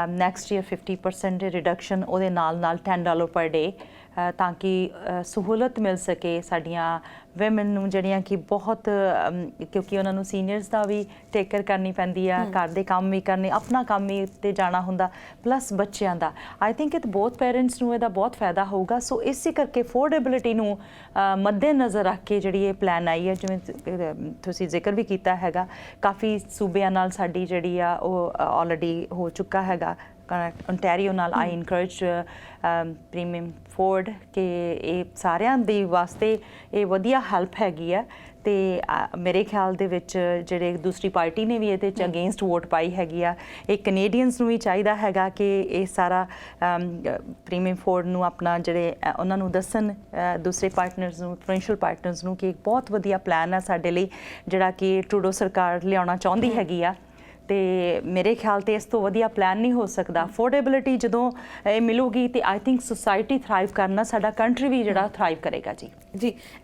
ਨੈਕਸਟ ਈਅਰ 50% ਰਿਡਕਸ਼ਨ, ਉਹਦੇ ਨਾਲ $10 ਪਰ ਡੇ, ਤਾਂ ਕਿ ਸਹੂਲਤ ਮਿਲ ਸਕੇ ਸਾਡੀਆਂ ਵੈਮਨ ਨੂੰ ਜਿਹੜੀਆਂ ਕਿ ਬਹੁਤ ਕਿਉਂਕਿ ਉਹਨਾਂ ਨੂੰ ਸੀਨੀਅਰਸ ਦਾ ਵੀ ਟੇਕ ਕੇਅਰ ਕਰਨੀ ਪੈਂਦੀ ਆ, ਘਰ ਦੇ ਕੰਮ ਵੀ ਕਰਨੇ, ਆਪਣਾ ਕੰਮ ਵੀ ਤੇ ਜਾਣਾ ਹੁੰਦਾ, ਪਲੱਸ ਬੱਚਿਆਂ ਦਾ। ਆਈ ਥਿੰਕ ਇਹ ਬਹੁਤ ਪੇਰੈਂਟਸ ਨੂੰ ਇਹਦਾ ਬਹੁਤ ਫਾਇਦਾ ਹੋਊਗਾ। ਸੋ ਇਸੇ ਕਰਕੇ ਅਫੋਰਡੇਬਿਲਿਟੀ ਨੂੰ ਮੱਦੇ ਨਜ਼ਰ ਰੱਖ ਕੇ ਜਿਹੜੀ ਇਹ ਪਲਾਨ ਆਈ ਹੈ, ਜਿਵੇਂ ਤੁਸੀਂ ਜ਼ਿਕਰ ਵੀ ਕੀਤਾ ਹੈਗਾ, ਕਾਫੀ ਸੂਬਿਆਂ ਨਾਲ ਸਾਡੀ ਜਿਹੜੀ ਆ ਉਹ ਆਲਰੇਡੀ ਹੋ ਚੁੱਕਾ ਹੈਗਾ। ਓਨਟਾਰੀਓ ਨਾਲ ਆਈ ਇਨਕਰੇਜ ਪ੍ਰੀਮੀਅਮ ਫੋਰਡ ਕਿ ਇਹ ਸਾਰਿਆਂ ਦੇ ਵਾਸਤੇ ਇਹ ਵਧੀਆ ਹੈਲਪ ਹੈਗੀ ਆ। ਤੇ ਮੇਰੇ ਖਿਆਲ ਦੇ ਵਿੱਚ ਜਿਹੜੇ ਦੂਸਰੀ ਪਾਰਟੀ ਨੇ ਵੀ ਇਹਦੇ 'ਚ ਅਗੇਂਸਟ ਵੋਟ ਪਾਈ ਹੈਗੀ ਆ। ਇਹ ਕੈਨੇਡੀਅਨਸ ਨੂੰ ਵੀ ਚਾਹੀਦਾ ਹੈਗਾ ਕਿ ਇਹ ਸਾਰਾ ਪ੍ਰੀਮੀਅਮ ਫੋਰਡ ਨੂੰ ਆਪਣਾ ਜਿਹੜੇ ਉਹਨਾਂ ਨੂੰ ਦੱਸਣ ਦੂਸਰੇ ਪਾਰਟਨਰਸ ਨੂੰ, ਪ੍ਰੋਵਿੰਸ਼ੀਅਲ ਪਾਰਟਨਰਸ ਨੂੰ, ਕਿ ਇੱਕ ਬਹੁਤ ਵਧੀਆ ਪਲਾਨ ਆ ਸਾਡੇ ਲਈ ਜਿਹੜਾ ਕਿ ਟਰੂਡੋ ਸਰਕਾਰ ਲਿਆਉਣਾ ਚਾਹੁੰਦੀ ਹੈਗੀ ਆ। ਤੇ ਮੇਰੇ ਖਿਆਲ ਤੇ ਇਸ ਤੋਂ ਵਧੀਆ ਪਲਾਨ ਨਹੀਂ ਹੋ ਸਕਦਾ। ਅਫੋਰਡੇਬਿਲਿਟੀ ਜਦੋਂ ਇਹ ਮਿਲੂਗੀ ਤੇ ਆਈ ਥਿੰਕ ਸੁਸਾਇਟੀ ਥਰਾਈਵ ਕਰਨਾ, ਸਾਡਾ ਕੰਟਰੀ ਵੀ ਜਿਹੜਾ ਥਰਾਈਵ ਕਰੇਗਾ ਜੀ।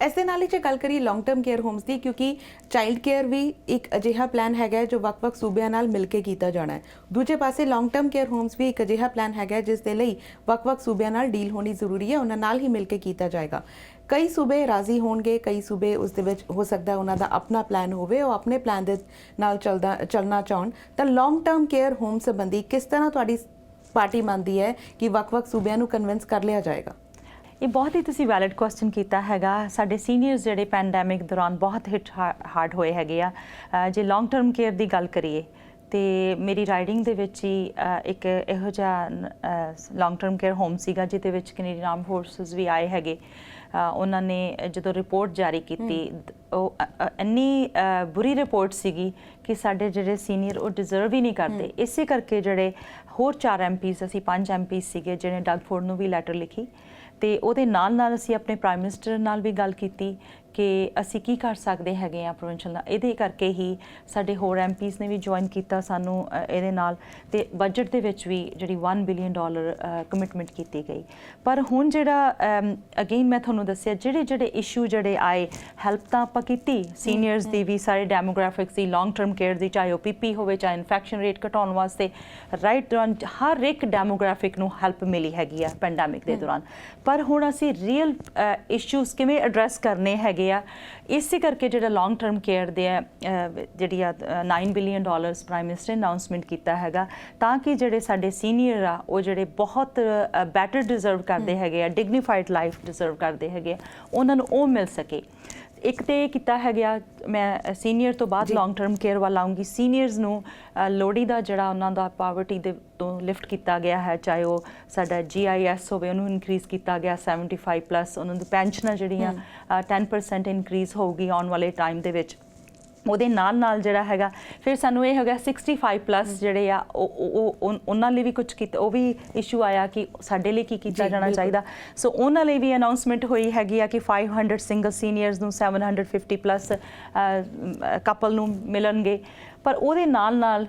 ਇਸ ਦੇ ਨਾਲ ਹੀ ਜੇ ਗੱਲ ਕਰੀਏ ਲੌਂਗ ਟਰਮ ਕੇਅਰ ਹੋਮਸ ਦੀ, ਕਿਉਂਕਿ ਚਾਈਲਡ ਕੇਅਰ ਵੀ ਇੱਕ ਅਜਿਹਾ ਪਲਾਨ ਹੈਗਾ ਜੋ ਵੱਖ-ਵੱਖ ਸੂਬਿਆਂ ਨਾਲ ਮਿਲ ਕੇ ਕੀਤਾ ਜਾਣਾ ਹੈ। ਦੂਜੇ ਪਾਸੇ ਲੌਂਗ ਟਰਮ ਕੇਅਰ ਹੋਮਸ ਵੀ ਇੱਕ ਅਜਿਹਾ ਪਲਾਨ ਹੈਗਾ ਜਿਸ ਦੇ ਲਈ ਵੱਖ-ਵੱਖ ਸੂਬਿਆਂ ਨਾਲ ਡੀਲ ਹੋਣੀ ਜ਼ਰੂਰੀ ਹੈ, ਉਹਨਾਂ ਨਾਲ ਹੀ ਮਿਲ ਕੇ ਕੀਤਾ ਜਾਏਗਾ। ਕਈ ਸੂਬੇ ਰਾਜ਼ੀ ਹੋਣਗੇ, ਕਈ ਸੂਬੇ ਉਸ ਦੇ ਵਿੱਚ ਹੋ ਸਕਦਾ ਉਹਨਾਂ ਦਾ ਆਪਣਾ ਪਲਾਨ ਹੋਵੇ, ਉਹ ਆਪਣੇ ਪਲਾਨ ਦੇ ਨਾਲ ਚੱਲਣਾ ਚਾਹਣ। ਤਾਂ ਲੌਂਗ ਟਰਮ ਕੇਅਰ ਹੋਮ ਸੰਬੰਧੀ ਕਿਸ ਤਰ੍ਹਾਂ ਤੁਹਾਡੀ ਪਾਰਟੀ ਮੰਨਦੀ ਹੈ ਕਿ ਵੱਖ-ਵੱਖ ਸੂਬਿਆਂ ਨੂੰ ਕਨਵਿੰਸ ਕਰ ਲਿਆ ਜਾਏਗਾ? ਇਹ ਬਹੁਤ ਹੀ ਤੁਸੀਂ ਵੈਲਿਡ ਕੁਐਸਚਨ ਕੀਤਾ ਹੈਗਾ। ਸਾਡੇ ਸੀਨੀਅਰਸ ਜਿਹੜੇ ਪੈਂਡੈਮਿਕ ਦੌਰਾਨ ਬਹੁਤ ਹਿੱਟ ਹਾਰਡ ਹੋਏ ਹੈਗੇ ਆ। ਜੇ ਲੌਂਗ ਟਰਮ ਕੇਅਰ ਦੀ ਗੱਲ ਕਰੀਏ ਤੇ ਮੇਰੀ ਰਾਈਡਿੰਗ ਦੇ ਵਿੱਚ ਹੀ ਇੱਕ ਇਹੋ ਜਿਹਾ ਲੌਂਗ ਟਰਮ ਕੇਅਰ ਹੋਮ ਸੀਗਾ ਜਿਹਦੇ ਵਿੱਚ ਕੈਨੇਡੀਅਨ ਆਰਮ ਫੋਰਸਿਸ ਵੀ ਆਏ ਹੈਗੇ। ਉਹਨਾਂ ਨੇ ਜਦੋਂ ਰਿਪੋਰਟ ਜਾਰੀ ਕੀਤੀ ਉਹ ਇੰਨੀ ਬੁਰੀ ਰਿਪੋਰਟ ਸੀਗੀ ਕਿ ਸਾਡੇ ਜਿਹੜੇ ਸੀਨੀਅਰ ਉਹ ਡਿਜ਼ਰਵ ਹੀ ਨਹੀਂ ਕਰਦੇ। ਇਸੇ ਕਰਕੇ ਜਿਹੜੇ ਹੋਰ 4 MPs ਅਸੀਂ 5 MPs ਸੀਗੇ ਜਿਹਨੇ ਡਗ ਫੋਰਡ ਨੂੰ ਵੀ ਲੈਟਰ ਲਿਖੀ ਤੇ ਉਹਦੇ ਨਾਲ ਅਸੀਂ ਆਪਣੇ ਪ੍ਰਾਈਮ ਮਿਨਿਸਟਰ ਨਾਲ ਵੀ ਗੱਲ ਕੀਤੀ ਕਿ ਅਸੀਂ ਕੀ ਕਰ ਸਕਦੇ ਹੈਗੇ ਆ ਪ੍ਰੋਵਿੰਸ਼ਲ ਨਾਲ। ਇਹਦੇ ਕਰਕੇ ਹੀ ਸਾਡੇ ਹੋਰ MPs ਨੇ ਵੀ ਜੁਆਇਨ ਕੀਤਾ ਸਾਨੂੰ ਇਹਦੇ ਨਾਲ ਤੇ ਬਜਟ ਦੇ ਵਿੱਚ ਵੀ ਜਿਹੜੀ $1 ਬਿਲੀਅਨ ਕਮਿਟਮੈਂਟ ਕੀਤੀ ਗਈ। ਪਰ ਹੁਣ ਜਿਹੜਾ ਅਗੇਨ ਮੈਂ ਤੁਹਾਨੂੰ ਦੱਸਿਆ ਜਿਹੜੇ ਇਸ਼ੂ ਜਿਹੜੇ ਆਏ ਹੈਲਪ ਤਾਂ ਆਪਾਂ ਕੀਤੀ ਸੀਨੀਅਰਸ ਦੀ ਵੀ, ਸਾਰੇ ਡੈਮੋਗ੍ਰਾਫਿਕਸ ਦੀ, ਲੌਂਗ ਟਰਮ ਕੇਅਰ ਦੀ, ਚਾਹੇ ਉਹ PP ਹੋਵੇ, ਚਾਹੇ ਇਨਫੈਕਸ਼ਨ ਰੇਟ ਘਟਾਉਣ ਵਾਸਤੇ ਰਾਈਟ ਦੌਰਾਨ ਹਰ ਇੱਕ ਡੈਮੋਗ੍ਰਾਫਿਕ ਨੂੰ ਹੈਲਪ ਮਿਲੀ ਹੈਗੀ ਆ ਪੈਂਡੈਮਿਕ ਦੇ ਦੌਰਾਨ। ਪਰ ਹੁਣ ਅਸੀਂ ਰੀਅਲ ਇਸ਼ੂਜ਼ ਕਿਵੇਂ ਐਡਰੈਸ ਕਰਨੇ ਹੈਗੇ ਆ, ਇਸੇ ਕਰਕੇ ਜਿਹੜਾ ਲੌਂਗ ਟਰਮ ਕੇਅਰ ਦੇ ਜਿਹੜੀ ਆ $9 ਬਿਲੀਅਨ ਪ੍ਰਾਈਮ ਮਿਨਿਸਟਰ ਅਨਾਊਂਸਮੈਂਟ ਕੀਤਾ ਹੈਗਾ ਤਾਂ ਕਿ ਜਿਹੜੇ ਸਾਡੇ ਸੀਨੀਅਰ ਆ ਉਹ ਜਿਹੜੇ ਬਹੁਤ ਬੈਟਰ ਡਿਜ਼ਰਵ ਕਰਦੇ ਹੈਗੇ ਆ, ਡਿਗਨੀਫਾਈਡ ਲਾਈਫ ਡਿਜ਼ਰਵ ਕਰਦੇ ਹੈਗੇ ਆ, ਉਹਨਾਂ ਨੂੰ ਉਹ ਮਿਲ ਸਕੇ। ਇੱਕ ਤੇ ਇਹ ਕੀਤਾ ਹੈਗਾ, ਮੈਂ ਸੀਨੀਅਰ ਤੋਂ ਬਾਅਦ ਲੌਂਗ ਟਰਮ ਕੇਅਰ ਵੱਲ ਆਉਂਗੀ। ਸੀਨੀਅਰਸ ਨੂੰ ਲੋਹੜੀ ਦਾ ਜਿਹੜਾ ਉਹਨਾਂ ਦਾ ਪਾਵਰਟੀ ਦੇ ਤੋਂ ਲਿਫਟ ਕੀਤਾ ਗਿਆ ਹੈ, ਚਾਹੇ ਉਹ ਸਾਡਾ GIS ਹੋਵੇ ਉਹਨੂੰ ਇਨਕਰੀਜ਼ ਕੀਤਾ ਗਿਆ 75+, ਉਹਨਾਂ ਦੀ ਪੈਨਸ਼ਨਾਂ ਜਿਹੜੀਆਂ 10% ਇਨਕਰੀਜ਼ ਹੋਊਗੀ ਆਉਣ ਵਾਲੇ ਟਾਈਮ ਦੇ ਵਿੱਚ। ਉਹਦੇ ਨਾਲ ਜਿਹੜਾ ਹੈਗਾ ਫਿਰ ਸਾਨੂੰ ਇਹ ਹੋ ਗਿਆ 65+ ਜਿਹੜੇ ਆ ਉਹਨਾਂ ਲਈ ਵੀ ਕੁਝ ਕੀਤਾ, ਉਹ ਵੀ ਇਸ਼ੂ ਆਇਆ ਕਿ ਸਾਡੇ ਲਈ ਕੀ ਕੀਤਾ ਜਾਣਾ ਚਾਹੀਦਾ। ਸੋ ਉਹਨਾਂ ਲਈ ਵੀ ਅਨਾਊਂਸਮੈਂਟ ਹੋਈ ਹੈਗੀ ਆ ਕਿ 500 ਸਿੰਗਲ ਸੀਨੀਅਰਸ ਨੂੰ 750+ ਕਪਲ ਨੂੰ ਮਿਲਣਗੇ। ਪਰ ਉਹਦੇ ਨਾਲ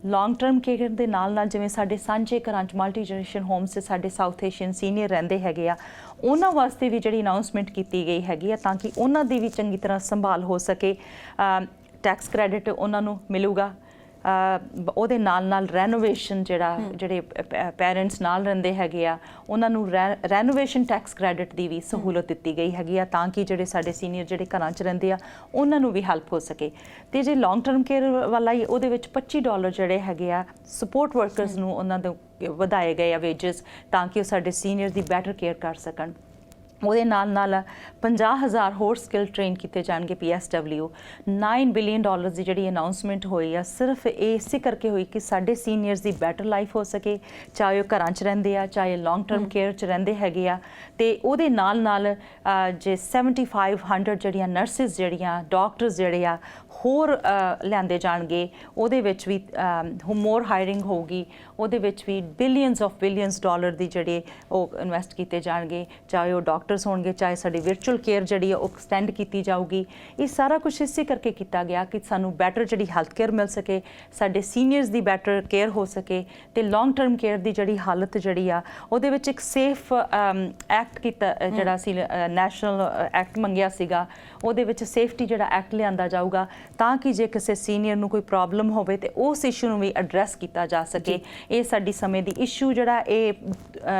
ਲੌਂਗ ਟਰਮ ਕੇਅਰ ਦੇ ਨਾਲ ਜਿਵੇਂ ਸਾਡੇ ਸਾਂਝੇ ਘਰਾਂ 'ਚ ਮਲਟੀ ਜਨਰੇਸ਼ਨ ਹੋਮਸ 'ਚ ਸਾਡੇ ਸਾਊਥ ਏਸ਼ੀਅਨ ਸੀਨੀਅਰ ਰਹਿੰਦੇ ਹੈਗੇ ਆ, ਉਹਨਾਂ ਵਾਸਤੇ ਵੀ ਜਿਹੜੀ ਅਨਾਊਂਸਮੈਂਟ ਕੀਤੀ ਗਈ ਹੈਗੀ ਆ ਤਾਂ ਕਿ ਉਹਨਾਂ ਦੀ ਵੀ ਚੰਗੀ ਤਰ੍ਹਾਂ ਸੰਭਾਲ ਹੋ ਸਕੇ। ਟੈਕਸ ਕ੍ਰੈਡਿਟ ਉਹਨਾਂ ਨੂੰ ਮਿਲੂਗਾ। ਉਹਦੇ ਨਾਲ ਰੈਨੋਵੇਸ਼ਨ ਜਿਹੜੇ ਪੇਰੈਂਟਸ ਨਾਲ ਰਹਿੰਦੇ ਹੈਗੇ ਆ ਉਹਨਾਂ ਨੂੰ ਰੈਨੋਵੇਸ਼ਨ ਟੈਕਸ ਕ੍ਰੈਡਿਟ ਦੀ ਵੀ ਸਹੂਲਤ ਦਿੱਤੀ ਗਈ ਹੈਗੀ ਆ ਤਾਂ ਕਿ ਜਿਹੜੇ ਸਾਡੇ ਸੀਨੀਅਰ ਜਿਹੜੇ ਘਰਾਂ 'ਚ ਰਹਿੰਦੇ ਆ ਉਹਨਾਂ ਨੂੰ ਵੀ ਹੈਲਪ ਹੋ ਸਕੇ। ਤੇ ਜੇ ਲੌਂਗ ਟਰਮ ਕੇਅਰ ਵਾਲਾ ਹੀ ਉਹਦੇ ਵਿੱਚ $25 ਜਿਹੜੇ ਹੈਗੇ ਆ ਸਪੋਰਟ ਵਰਕਰਸ ਨੂੰ ਉਹਨਾਂ ਦੇ ਵਧਾਏ ਗਏ ਆ ਵੇਜਸ ਤਾਂ ਕਿ ਉਹ ਸਾਡੇ ਸੀਨੀਅਰ ਦੀ ਬੈਟਰ ਕੇਅਰ ਕਰ ਸਕਣ। ਉਹਦੇ ਨਾਲ 50,000 ਹੋਰ ਸਕਿੱਲ ਟ੍ਰੇਨ ਕੀਤੇ ਜਾਣਗੇ PSW। $9 ਬਿਲੀਅਨ ਦੀ ਜਿਹੜੀ ਅਨਾਊਂਸਮੈਂਟ ਹੋਈ ਆ ਸਿਰਫ ਇਸੇ ਕਰਕੇ ਹੋਈ ਕਿ ਸਾਡੇ ਸੀਨੀਅਰਸ ਦੀ ਬੈਟਰ ਲਾਈਫ ਹੋ ਸਕੇ, ਚਾਹੇ ਉਹ ਘਰਾਂ 'ਚ ਰਹਿੰਦੇ ਆ, ਚਾਹੇ ਲੌਂਗ ਟਰਮ ਕੇਅਰ 'ਚ ਰਹਿੰਦੇ ਹੈਗੇ ਆ। ਤੇ ਉਹਦੇ ਨਾਲ ਜੇ 7500 ਜਿਹੜੀਆਂ ਨਰਸਿਸ ਜਿਹੜੀਆਂ ਡਾਕਟਰਸ ਜਿਹੜੇ ਆ ਹੋਰ ਲਿਆਂਦੇ ਜਾਣਗੇ, ਉਹਦੇ ਵਿੱਚ ਵੀ ਮੋਰ ਹਾਇਰਿੰਗ ਹੋਊਗੀ, ਉਹਦੇ ਵਿੱਚ ਵੀ ਬਿਲੀਅਨਸ ਡਾਲਰ ਦੀ ਜਿਹੜੇ ਉਹ ਇਨਵੈਸਟ ਕੀਤੇ ਜਾਣਗੇ, ਚਾਹੇ ਉਹ ਡਾਕਟਰਸ ਹੋਣਗੇ, ਚਾਹੇ ਸਾਡੀ ਵਿਰਚੁਅਲ ਕੇਅਰ ਜਿਹੜੀ ਆ ਉਹ ਐਕਸਟੈਂਡ ਕੀਤੀ ਜਾਊਗੀ। ਇਹ ਸਾਰਾ ਕੁਝ ਇਸੇ ਕਰਕੇ ਕੀਤਾ ਗਿਆ ਕਿ ਸਾਨੂੰ ਬੈਟਰ ਜਿਹੜੀ ਹੈਲਥ ਕੇਅਰ ਮਿਲ ਸਕੇ, ਸਾਡੇ ਸੀਨੀਅਰਸ ਦੀ ਬੈਟਰ ਕੇਅਰ ਹੋ ਸਕੇ ਤੇ ਲੌਂਗ ਟਰਮ ਕੇਅਰ ਦੀ ਜਿਹੜੀ ਹਾਲਤ ਜਿਹੜੀ ਆ ਉਹਦੇ ਵਿੱਚ ਇੱਕ ਸੇਫ ਐਕਟ ਕੀਤਾ ਜਿਹੜਾ ਸੀ, ਨੈਸ਼ਨਲ ਐਕਟ ਮੰਗਿਆ ਸੀਗਾ, ਉਹਦੇ ਵਿੱਚ ਸੇਫਟੀ ਜਿਹੜਾ ਐਕਟ ਲਿਆਂਦਾ ਜਾਊਗਾ ਤਾਂ ਕਿ ਜੇ ਕਿਸੇ ਸੀਨੀਅਰ ਨੂੰ ਕੋਈ ਪ੍ਰੋਬਲਮ ਹੋਵੇ ਤੇ ਉਸ ਇਸ਼ੂ ਨੂੰ ਵੀ ਐਡਰੈਸ ਕੀਤਾ ਜਾ ਸਕੇ। ਇਹ ਸਾਡੀ ਸਮੇਂ ਦੀ ਇਸ਼ੂ ਜਿਹੜਾ ਇਹ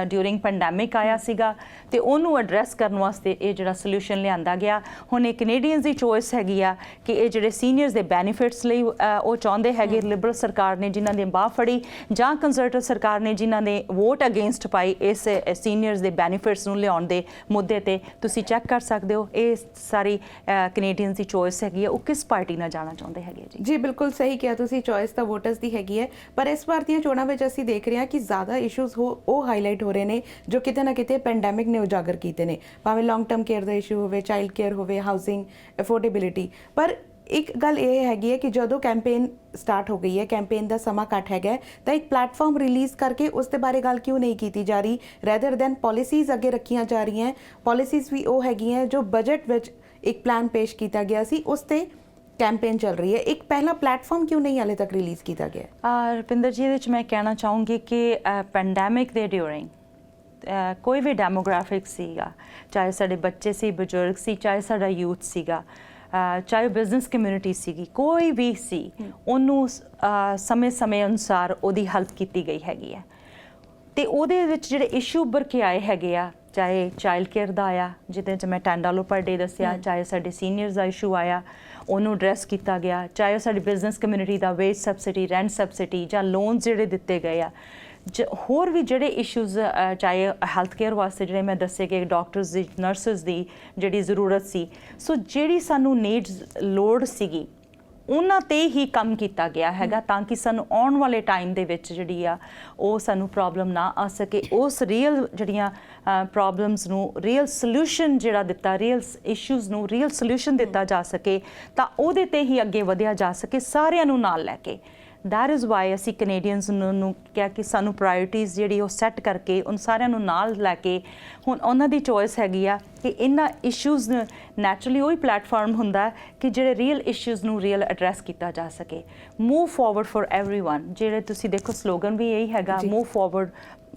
ਡਿਊਰਿੰਗ ਪੈਂਡੈਮਿਕ ਆਇਆ ਸੀਗਾ ਤੇ ਉਹਨੂੰ ਐਡਰੈਸ ਕਰਨ ਵਾਸਤੇ ਇਹ ਜਿਹੜਾ ਸੋਲੂਸ਼ਨ ਲਿਆਂਦਾ ਗਿਆ। ਹੁਣ ਇਹ ਕੈਨੇਡੀਅਨਸ ਦੀ ਚੋਇਸ ਹੈਗੀ ਆ ਕਿ ਇਹ ਜਿਹੜੇ ਸੀਨੀਅਰਸ ਦੇ ਬੈਨੀਫਿਟਸ ਲਈ ਉਹ ਚਾਹੁੰਦੇ ਹੈਗੇ, ਲਿਬਰਲ ਸਰਕਾਰ ਨੇ ਜਿਨ੍ਹਾਂ ਨੇ ਬਾਹ ਫੜੀ ਜਾਂ ਕੰਜ਼ਰਵੇਟਿਵ ਸਰਕਾਰ ਨੇ ਜਿਨ੍ਹਾਂ ਨੇ ਵੋਟ ਅਗੇਂਸਟ ਪਾਈ ਇਸ ਸੀਨੀਅਰਸ ਦੇ ਬੈਨੀਫਿਟਸ ਨੂੰ ਲਿਆਉਣ ਦੇ ਮੁੱਦੇ ਤੇ। ਤੁਸੀਂ ਚੈੱਕ ਕਰ ਸਕਦੇ ਹੋ ਇਹ ਸਾਰੀ ਕੈਨੇਡੀਅਨਸ ਦੀ ਚੋਇਸ ਹੈਗੀ ਆ, ਉਹ ਕਿਸ ਪਾਰਟੀ ਨਾਲ ਜਾਣਾ ਚਾਹੁੰਦੇ ਹੈਗੇ ਜੀ। ਬਿਲਕੁਲ ਸਹੀ ਕਿਹਾ ਤੁਸੀਂ, ਚੋਇਸ ਤਾਂ ਵੋਟਰਸ ਦੀ ਹੈਗੀ ਹੈ। ਪਰ ਇਸ ਵਾਰ ਦੀਆਂ ਚੋਣਾਂ ਵਿੱਚ ਅਸੀਂ ਦੇਖ ਰਹੇ ਹਾਂ ਕਿ ਜ਼ਿਆਦਾ ਇਸ਼ੂਜ਼ ਉਹ ਹਾਈਲਾਈਟ ਹੋ ਰਹੇ ਨੇ ਜੋ ਕਿਤੇ ਨਾ ਕਿਤੇ ਪੈਂਡੈਮਿਕ ਨੇ ਉਜਾਗਰ ਕੀਤੇ ਨੇ, ਭਾਵੇਂ ਲੌਂਗ ਟਰਮ ਕੇਅਰ ਦਾ ਇਸ਼ੂ ਹੋਵੇ, ਚਾਈਲਡ ਕੇਅਰ ਹੋਵੇ, ਹਾਊਸਿੰਗ ਅਫੋਰਡੇਬਿਲਿਟੀ। ਪਰ ਇੱਕ ਗੱਲ ਇਹ ਹੈਗੀ ਹੈ ਕਿ ਜਦੋਂ ਕੈਂਪੇਨ ਸਟਾਰਟ ਹੋ ਗਈ ਹੈ, ਕੈਂਪੇਨ ਦਾ ਸਮਾਂ ਘੱਟ ਹੈਗਾ ਤਾਂ ਇੱਕ ਪਲੈਟਫਾਰਮ ਰਿਲੀਜ਼ ਕਰਕੇ ਉਸ ਦੇ ਬਾਰੇ ਗੱਲ ਕਿਉਂ ਨਹੀਂ ਕੀਤੀ ਜਾ ਰਹੀ, ਰੈਦਰ ਦੈਨ ਪਾਲਿਸੀਜ਼ ਅੱਗੇ ਰੱਖੀਆਂ ਜਾ ਰਹੀਆਂ। ਪਾਲਿਸੀਜ਼ ਵੀ ਉਹ ਹੈਗੀਆਂ ਜੋ ਬਜਟ ਵਿੱਚ ਇੱਕ ਪਲਾਨ ਪੇਸ਼ ਕੀਤਾ ਗਿਆ ਸੀ, ਉਸ ਤੇ ਕੈਂਪੇਨ ਚੱਲ ਰਹੀ ਹੈ। ਇੱਕ ਪਹਿਲਾ ਪਲੈਟਫਾਰਮ ਕਿਉਂ ਨਹੀਂ ਹਾਲੇ ਤੱਕ ਰਿਲੀਜ਼ ਕੀਤਾ ਗਿਆ? ਰੁਪਿੰਦਰ ਜੀ, ਇਹਦੇ ਵਿੱਚ ਮੈਂ ਕਹਿਣਾ ਚਾਹੂੰਗੀ ਕਿ ਪੈਂਡੈਮਿਕ ਦੇ ਡਿਊਰਿੰਗ ਕੋਈ ਵੀ ਡੈਮੋਗ੍ਰਾਫਿਕ ਸੀਗਾ, ਚਾਹੇ ਸਾਡੇ ਬੱਚੇ ਸੀ, ਬਜ਼ੁਰਗ ਸੀ, ਚਾਹੇ ਸਾਡਾ ਯੂਥ ਸੀਗਾ, ਚਾਹੇ ਬਿਜ਼ਨਸ ਕਮਿਊਨਿਟੀ ਸੀਗੀ, ਕੋਈ ਵੀ ਸੀ, ਉਹਨੂੰ ਸਮੇਂ ਅਨੁਸਾਰ ਉਹਦੀ ਹੈਲਪ ਕੀਤੀ ਗਈ ਹੈਗੀ ਹੈ। ਤੇ ਉਹਦੇ ਵਿੱਚ ਜਿਹੜੇ ਇਸ਼ੂ ਉੱਭਰ ਕੇ ਆਏ ਹੈਗੇ ਆ, ਚਾਹੇ ਚਾਈਲਡ ਕੇਅਰ ਦਾ ਆਇਆ ਜਿਹਦੇ 'ਚ ਮੈਂ $10 ਪਰ ਡੇ ਦੱਸਿਆ, ਚਾਹੇ ਸਾਡੇ ਸੀਨੀਅਰਸ ਦਾ ਇਸ਼ੂ ਆਇਆ ਉਹਨੂੰ ਐਡਰੈਸ ਕੀਤਾ ਗਿਆ, ਚਾਹੇ ਉਹ ਸਾਡੀ ਬਿਜ਼ਨਸ ਕਮਿਊਨਿਟੀ ਦਾ ਵੇਜ ਸਬਸਿਡੀ, ਰੈਂਟ ਸਬਸਿਡੀ ਜਾਂ ਲੋਨਸ ਜਿਹੜੇ ਦਿੱਤੇ ਗਏ ਆ, ਹੋਰ ਵੀ ਜਿਹੜੇ ਇਸ਼ੂਜ਼ ਚਾਹੇ ਹੈਲਥ ਕੇਅਰ ਵਾਸਤੇ ਜਿਹੜੇ ਮੈਂ ਦੱਸੇ ਕਿ ਡਾਕਟਰਸ ਦੀ, ਨਰਸਿਸ ਦੀ ਜਿਹੜੀ ਜ਼ਰੂਰਤ ਸੀ। ਸੋ ਜਿਹੜੀ ਸਾਨੂੰ ਨੀਡਸ ਲੋੜ ਸੀਗੀ ਉਹਨਾਂ ਤੇ ਹੀ ਕੰਮ ਕੀਤਾ ਗਿਆ ਹੈਗਾ ਤਾਂ ਕਿ ਸਾਨੂੰ ਆਉਣ ਵਾਲੇ ਟਾਈਮ ਦੇ ਵਿੱਚ ਜਿਹੜੀ ਆ ਉਹ ਸਾਨੂੰ ਪ੍ਰੋਬਲਮ ਨਾ ਆ ਸਕੇ। ਉਸ ਰੀਅਲ ਜਿਹੜੀਆਂ ਪ੍ਰੋਬਲਮਸ ਨੂੰ ਰੀਅਲ ਸੋਲੂਸ਼ਨ ਜਿਹੜਾ ਦਿੱਤਾ, ਰੀਅਲ ਇਸ਼ੂਜ਼ ਨੂੰ ਰੀਅਲ ਸੋਲੂਸ਼ਨ ਦਿੱਤਾ ਜਾ ਸਕੇ, ਤਾਂ ਉਹਦੇ ਤੇ ਹੀ ਅੱਗੇ ਵਧਿਆ ਜਾ ਸਕੇ ਸਾਰਿਆਂ ਨੂੰ ਨਾਲ ਲੈ ਕੇ। ਦੈਟ ਇਜ਼ ਵਾਈ ਅਸੀਂ ਕੈਨੇਡੀਅਨਸ ਨੂੰ ਕਿਹਾ ਕਿ ਸਾਨੂੰ ਪ੍ਰਾਇੋਰਟੀਜ਼ ਜਿਹੜੀ ਉਹ ਸੈੱਟ ਕਰਕੇ ਉਨ ਸਾਰਿਆਂ ਨੂੰ ਨਾਲ ਲੈ ਕੇ, ਹੁਣ ਉਹਨਾਂ ਦੀ ਚੋਇਸ ਹੈਗੀ ਆ ਕਿ ਇਹਨਾਂ ਇਸ਼ੂਜ਼ ਨੈਚੁਰਲੀ ਉਹੀ ਪਲੇਟਫਾਰਮ ਹੁੰਦਾ ਕਿ ਜਿਹੜੇ ਰੀਅਲ ਇਸ਼ੂਜ਼ ਨੂੰ ਰੀਅਲ ਐਡਰੈਸ ਕੀਤਾ ਜਾ ਸਕੇ। ਮੂਵ ਫਾਰਵਰਡ ਫॉर एवरीवन, ਜਿਹੜੇ ਤੁਸੀਂ ਦੇਖੋ ਸਲੋਗਨ ਵੀ ਇਹੀ ਹੈਗਾ, ਮੂਵ ਫਾਰਵਰਡ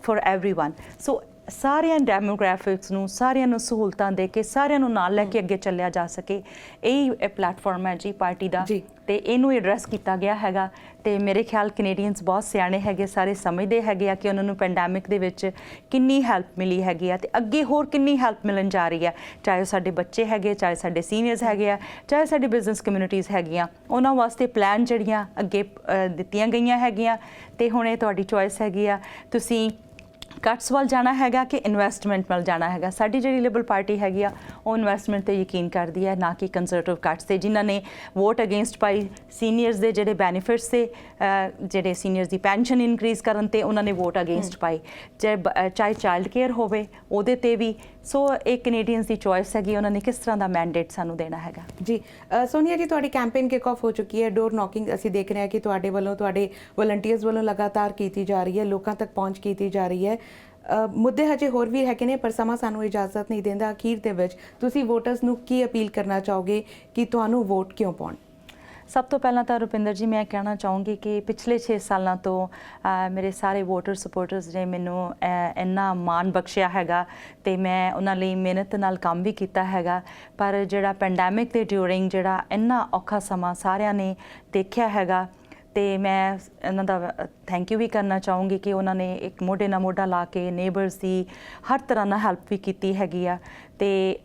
ਫॉर एवरीवन। ਸੋ ਸਾਰਿਆਂ ਡੈਮੋਗ੍ਰਾਫਿਕਸ ਨੂੰ, ਸਾਰਿਆਂ ਨੂੰ ਸਹੂਲਤਾਂ ਦੇ ਕੇ, ਸਾਰਿਆਂ ਨੂੰ ਨਾਲ ਲੈ ਕੇ ਅੱਗੇ ਚੱਲਿਆ ਜਾ ਸਕੇ, ਇਹ ਪਲੇਟਫਾਰਮ ਹੈ ਜੀ ਪਾਰਟੀ ਦਾ, ਤੇ ਇਹਨੂੰ ਐਡਰੈਸ ਕੀਤਾ ਗਿਆ ਹੈਗਾ। ਤੇ ਮੇਰੇ ਖਿਆਲ ਕੈਨੇਡੀਅਨਸ ਬਹੁਤ ਸਿਆਣੇ ਹੈਗੇ, ਸਾਰੇ ਸਮਝਦੇ ਹੈਗੇ ਆ ਕਿ ਉਹਨਾਂ ਨੂੰ ਪੈਂਡੈਮਿਕ ਦੇ ਵਿੱਚ ਕਿੰਨੀ ਹੈਲਪ ਮਿਲੀ ਹੈਗੀ ਆ ਤੇ ਅੱਗੇ ਹੋਰ ਕਿੰਨੀ ਹੈਲਪ ਮਿਲਣ ਜਾ ਰਹੀ ਹੈ, ਚਾਹੇ ਉਹ ਸਾਡੇ ਬੱਚੇ ਹੈਗੇ, ਚਾਹੇ ਸਾਡੇ ਸੀਨੀਅਰਸ ਹੈਗੇ ਆ, ਚਾਹੇ ਸਾਡੀ ਬਿਜ਼ਨਸ ਕਮਿਊਨਿਟੀਜ਼ ਹੈਗੀਆਂ, ਉਹਨਾਂ ਵਾਸਤੇ ਪਲਾਨ ਜਿਹੜੀਆਂ ਅੱਗੇ ਦਿੱਤੀਆਂ ਗਈਆਂ ਹੈਗੀਆਂ। ਤੇ ਹੁਣ ਇਹ ਤੁਹਾਡੀ ਚੋਇਸ ਹੈਗੀ ਆ, ਤੁਸੀਂ ਕੱਟਸ ਵੱਲ ਜਾਣਾ ਹੈਗਾ ਕਿ ਇਨਵੈਸਟਮੈਂਟ ਵੱਲ ਜਾਣਾ ਹੈਗਾ। ਸਾਡੀ ਜਿਹੜੀ ਲਿਬਰਲ ਪਾਰਟੀ ਹੈਗੀ ਆ ਉਹ ਇਨਵੈਸਟਮੈਂਟ ਤੇ ਯਕੀਨ ਕਰਦੀ ਹੈ, ਨਾ ਕਿ ਕੰਜ਼ਰਵੇਟਿਵ ਕੱਟਸ ਤੇ। ਜਿਨ੍ਹਾਂ ਨੇ ਵੋਟ ਅਗੇਂਸਟ ਪਾਈ ਸੀਨੀਅਰਸ ਦੇ ਜਿਹੜੇ ਬੈਨੀਫਿਟਸ ਤੇ, ਜਿਹੜੇ ਸੀਨੀਅਰਸ ਦੀ ਪੈਨਸ਼ਨ ਇਨਕਰੀਜ਼ ਕਰਨ ਤੇ ਉਹਨਾਂ ਨੇ ਵੋਟ ਅਗੇਂਸਟ ਪਾਈ, ਚਾਹੇ ਚਾਈਲਡ ਕੇਅਰ ਹੋਵੇ ਉਹਦੇ ਤੇ ਵੀ। ਸੋ ਇਹ ਕੈਨੇਡੀਅਨਸ ਦੀ ਚੋਇਸ ਹੈਗੀ, ਉਹਨਾਂ ਨੇ ਕਿਸ ਤਰ੍ਹਾਂ ਦਾ ਮੈਂਡੇਟ ਸਾਨੂੰ ਦੇਣਾ ਹੈਗਾ। ਜੀ ਸੋਨੀਆ ਜੀ, ਤੁਹਾਡੀ ਕੈਂਪੇਨ ਕਿਕ ਆਫ ਹੋ ਚੁੱਕੀ ਹੈ। ਡੋਰ ਨੌਕਿੰਗ ਅਸੀਂ ਦੇਖ ਰਹੇ ਹਾਂ ਕਿ ਤੁਹਾਡੇ ਵੱਲੋਂ, ਤੁਹਾਡੇ ਵਲੰਟੀਅਰਸ ਵੱਲੋਂ ਲਗਾਤਾਰ ਕੀਤੀ ਜਾ ਰਹੀ ਹੈ, ਲੋਕਾਂ ਤੱਕ ਪਹੁੰਚ ਕੀਤੀ ਜਾ ਰਹੀ ਹੈ। ਮੁੱਦੇ ਹਜੇ ਹੋਰ ਵੀ ਹੈਗੇ ਨੇ ਪਰ ਸਮਾਂ ਸਾਨੂੰ ਇਜਾਜ਼ਤ ਨਹੀਂ ਦਿੰਦਾ। ਅਖੀਰ ਦੇ ਵਿੱਚ ਤੁਸੀਂ ਵੋਟਰਸ ਨੂੰ ਕੀ ਅਪੀਲ ਕਰਨਾ ਚਾਹੋਗੇ ਕਿ ਤੁਹਾਨੂੰ ਵੋਟ ਕਿਉਂ ਪਾਉਣ? ਸਭ ਤੋਂ ਪਹਿਲਾਂ ਤਾਂ ਰੁਪਿੰਦਰ ਜੀ ਮੈਂ ਕਹਿਣਾ ਚਾਹੂੰਗੀ ਕਿ ਪਿਛਲੇ 6 ਸਾਲਾਂ ਤੋਂ ਮੇਰੇ ਸਾਰੇ ਵੋਟਰ ਸਪੋਰਟਰਸ ਨੇ ਮੈਨੂੰ ਇੰਨਾ ਮਾਣ ਬਖਸ਼ਿਆ ਹੈਗਾ ਤੇ ਮੈਂ ਉਹਨਾਂ ਲਈ ਮਿਹਨਤ ਨਾਲ ਕੰਮ ਵੀ ਕੀਤਾ ਹੈਗਾ। ਪਰ ਜਿਹੜਾ ਪੈਂਡੈਮਿਕ ਦੇ ਡਿਊਰਿੰਗ ਜਿਹੜਾ ਇੰਨਾ ਔਖਾ ਸਮਾਂ ਸਾਰਿਆਂ ਨੇ ਦੇਖਿਆ ਹੈਗਾ, ਤੇ ਮੈਂ ਇਹਨਾਂ ਦਾ ਥੈਂਕ ਯੂ ਵੀ ਕਰਨਾ ਚਾਹੂੰਗੀ ਕਿ ਉਹਨਾਂ ਨੇ ਇੱਕ ਮੋਢੇ ਨਾਲ ਮੋਢਾ ਲਾ ਕੇ ਨੇਬਰਸ ਦੀ ਹਰ ਤਰ੍ਹਾਂ ਨਾਲ ਹੈਲਪ ਵੀ ਕੀਤੀ ਹੈਗੀ ਆ। ਤੇ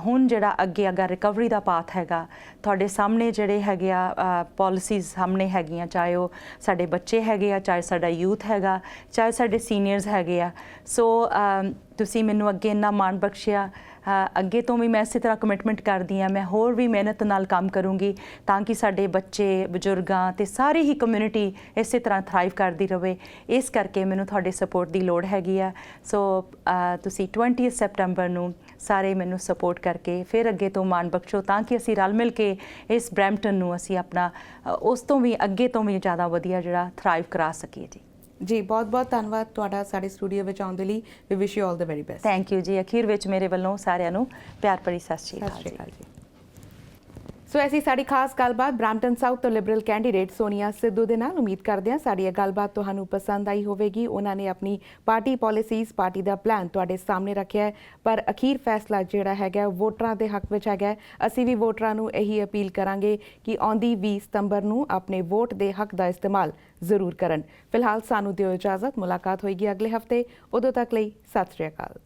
ਹੁਣ ਜਿਹੜਾ ਅੱਗੇ ਅਗਰ ਰਿਕਵਰੀ ਦਾ ਪਾਥ ਹੈਗਾ, ਤੁਹਾਡੇ ਸਾਹਮਣੇ ਜਿਹੜੇ ਹੈਗੇ ਆ ਪਾਲਿਸੀਜ਼ ਸਾਹਮਣੇ ਹੈਗੀਆਂ, ਚਾਹੇ ਉਹ ਸਾਡੇ ਬੱਚੇ ਹੈਗੇ ਆ, ਚਾਹੇ ਸਾਡਾ ਯੂਥ ਹੈਗਾ, ਚਾਹੇ ਸਾਡੇ ਸੀਨੀਅਰਸ ਹੈਗੇ ਆ। ਸੋ ਤੁਸੀਂ ਮੈਨੂੰ ਅੱਗੇ ਇੰਨਾ ਮਾਣ ਬਖਸ਼ਿਆ, ਅੱਗੇ ਤੋਂ ਵੀ ਮੈਂ ਇਸੇ ਤਰ੍ਹਾਂ ਕਮਿਟਮੈਂਟ ਕਰਦੀ ਹਾਂ, ਮੈਂ ਹੋਰ ਵੀ ਮਿਹਨਤ ਨਾਲ ਕੰਮ ਕਰੂੰਗੀ ਤਾਂ ਕਿ ਸਾਡੇ ਬੱਚੇ, ਬਜ਼ੁਰਗਾਂ ਤੇ ਸਾਰੀ ਹੀ ਕਮਿਊਨਿਟੀ ਇਸੇ ਤਰ੍ਹਾਂ ਥਰਾਈਵ ਕਰਦੀ ਰਹੇ। ਇਸ ਕਰਕੇ ਮੈਨੂੰ ਤੁਹਾਡੇ ਸਪੋਰਟ ਦੀ ਲੋੜ ਹੈਗੀ ਆ। ਸੋ ਤੁਸੀਂ 20 ਸੈਪਟੈਂਬਰ ਨੂੰ ਸਾਰੇ ਮੈਨੂੰ ਸਪੋਰਟ ਕਰਕੇ ਫਿਰ ਅੱਗੇ ਤੋਂ ਮਾਣ ਬਖਸ਼ੋ ਤਾਂ ਕਿ ਅਸੀਂ ਰਲ ਮਿਲ ਕੇ ਇਸ ਬਰੈਂਪਟਨ ਨੂੰ ਅਸੀਂ ਆਪਣਾ ਉਸ ਤੋਂ ਵੀ ਅੱਗੇ ਤੋਂ ਵੀ ਜ਼ਿਆਦਾ ਵਧੀਆ ਜਿਹੜਾ ਥਰਾਈਵ ਕਰਾ ਸਕੀਏ। ਜੀ ਬਹੁਤ ਬਹੁਤ ਧੰਨਵਾਦ ਤੁਹਾਡਾ ਸਾਡੇ ਸਟੂਡੀਓ ਵਿੱਚ ਆਉਣ ਦੇ ਲਈ। We wish you all the very best. Thank you ji. ਅਖੀਰ ਵਿੱਚ ਮੇਰੇ ਵੱਲੋਂ ਸਾਰਿਆਂ ਨੂੰ ਪਿਆਰ ਭਰੀ ਸਤਿ ਸ਼੍ਰੀ ਅਕਾਲ ਜੀ। ਸੋ ਐਸੀ ਸਾਡੀ ਖਾਸ ਗੱਲਬਾਤ ਬ੍ਰੈਂਪਟਨ ਸਾਊਥ ਤੋਂ ਲਿਬਰਲ ਕੈਂਡੀਡੇਟ ਸੋਨੀਆ ਸਿੱਧੂ ਦੇ ਨਾਲ। ਉਮੀਦ ਕਰਦੇ ਹਾਂ ਸਾਡੀ ਇਹ ਗੱਲਬਾਤ ਤੁਹਾਨੂੰ ਪਸੰਦ ਆਈ ਹੋਵੇਗੀ। ਉਹਨਾਂ ਨੇ ਆਪਣੀ ਪਾਰਟੀ ਪਾਲਿਸੀਜ਼, ਪਾਰਟੀ ਦਾ ਪਲਾਨ ਤੁਹਾਡੇ ਸਾਹਮਣੇ ਰੱਖਿਆ ਹੈ, ਪਰ ਅਖੀਰ ਫੈਸਲਾ ਜਿਹੜਾ ਹੈਗਾ ਵੋਟਰਾਂ ਦੇ ਹੱਕ ਵਿੱਚ ਹੈਗਾ। ਅਸੀਂ ਵੀ ਵੋਟਰਾਂ ਨੂੰ ਇਹੀ ਅਪੀਲ ਕਰਾਂਗੇ ਕਿ ਆਉਂਦੀ 20 ਸਤੰਬਰ ਨੂੰ ਆਪਣੇ ਵੋਟ ਦੇ ਹੱਕ ਦਾ ਇਸਤੇਮਾਲ ਜ਼ਰੂਰ ਕਰਨ। ਫਿਲਹਾਲ ਸਾਨੂੰ ਦਿਓ ਇਜਾਜ਼ਤ, ਮੁਲਾਕਾਤ ਹੋਏਗੀ ਅਗਲੇ ਹਫਤੇ। ਉਦੋਂ ਤੱਕ ਲਈ ਸਤਿ ਸ਼੍ਰੀ ਅਕਾਲ।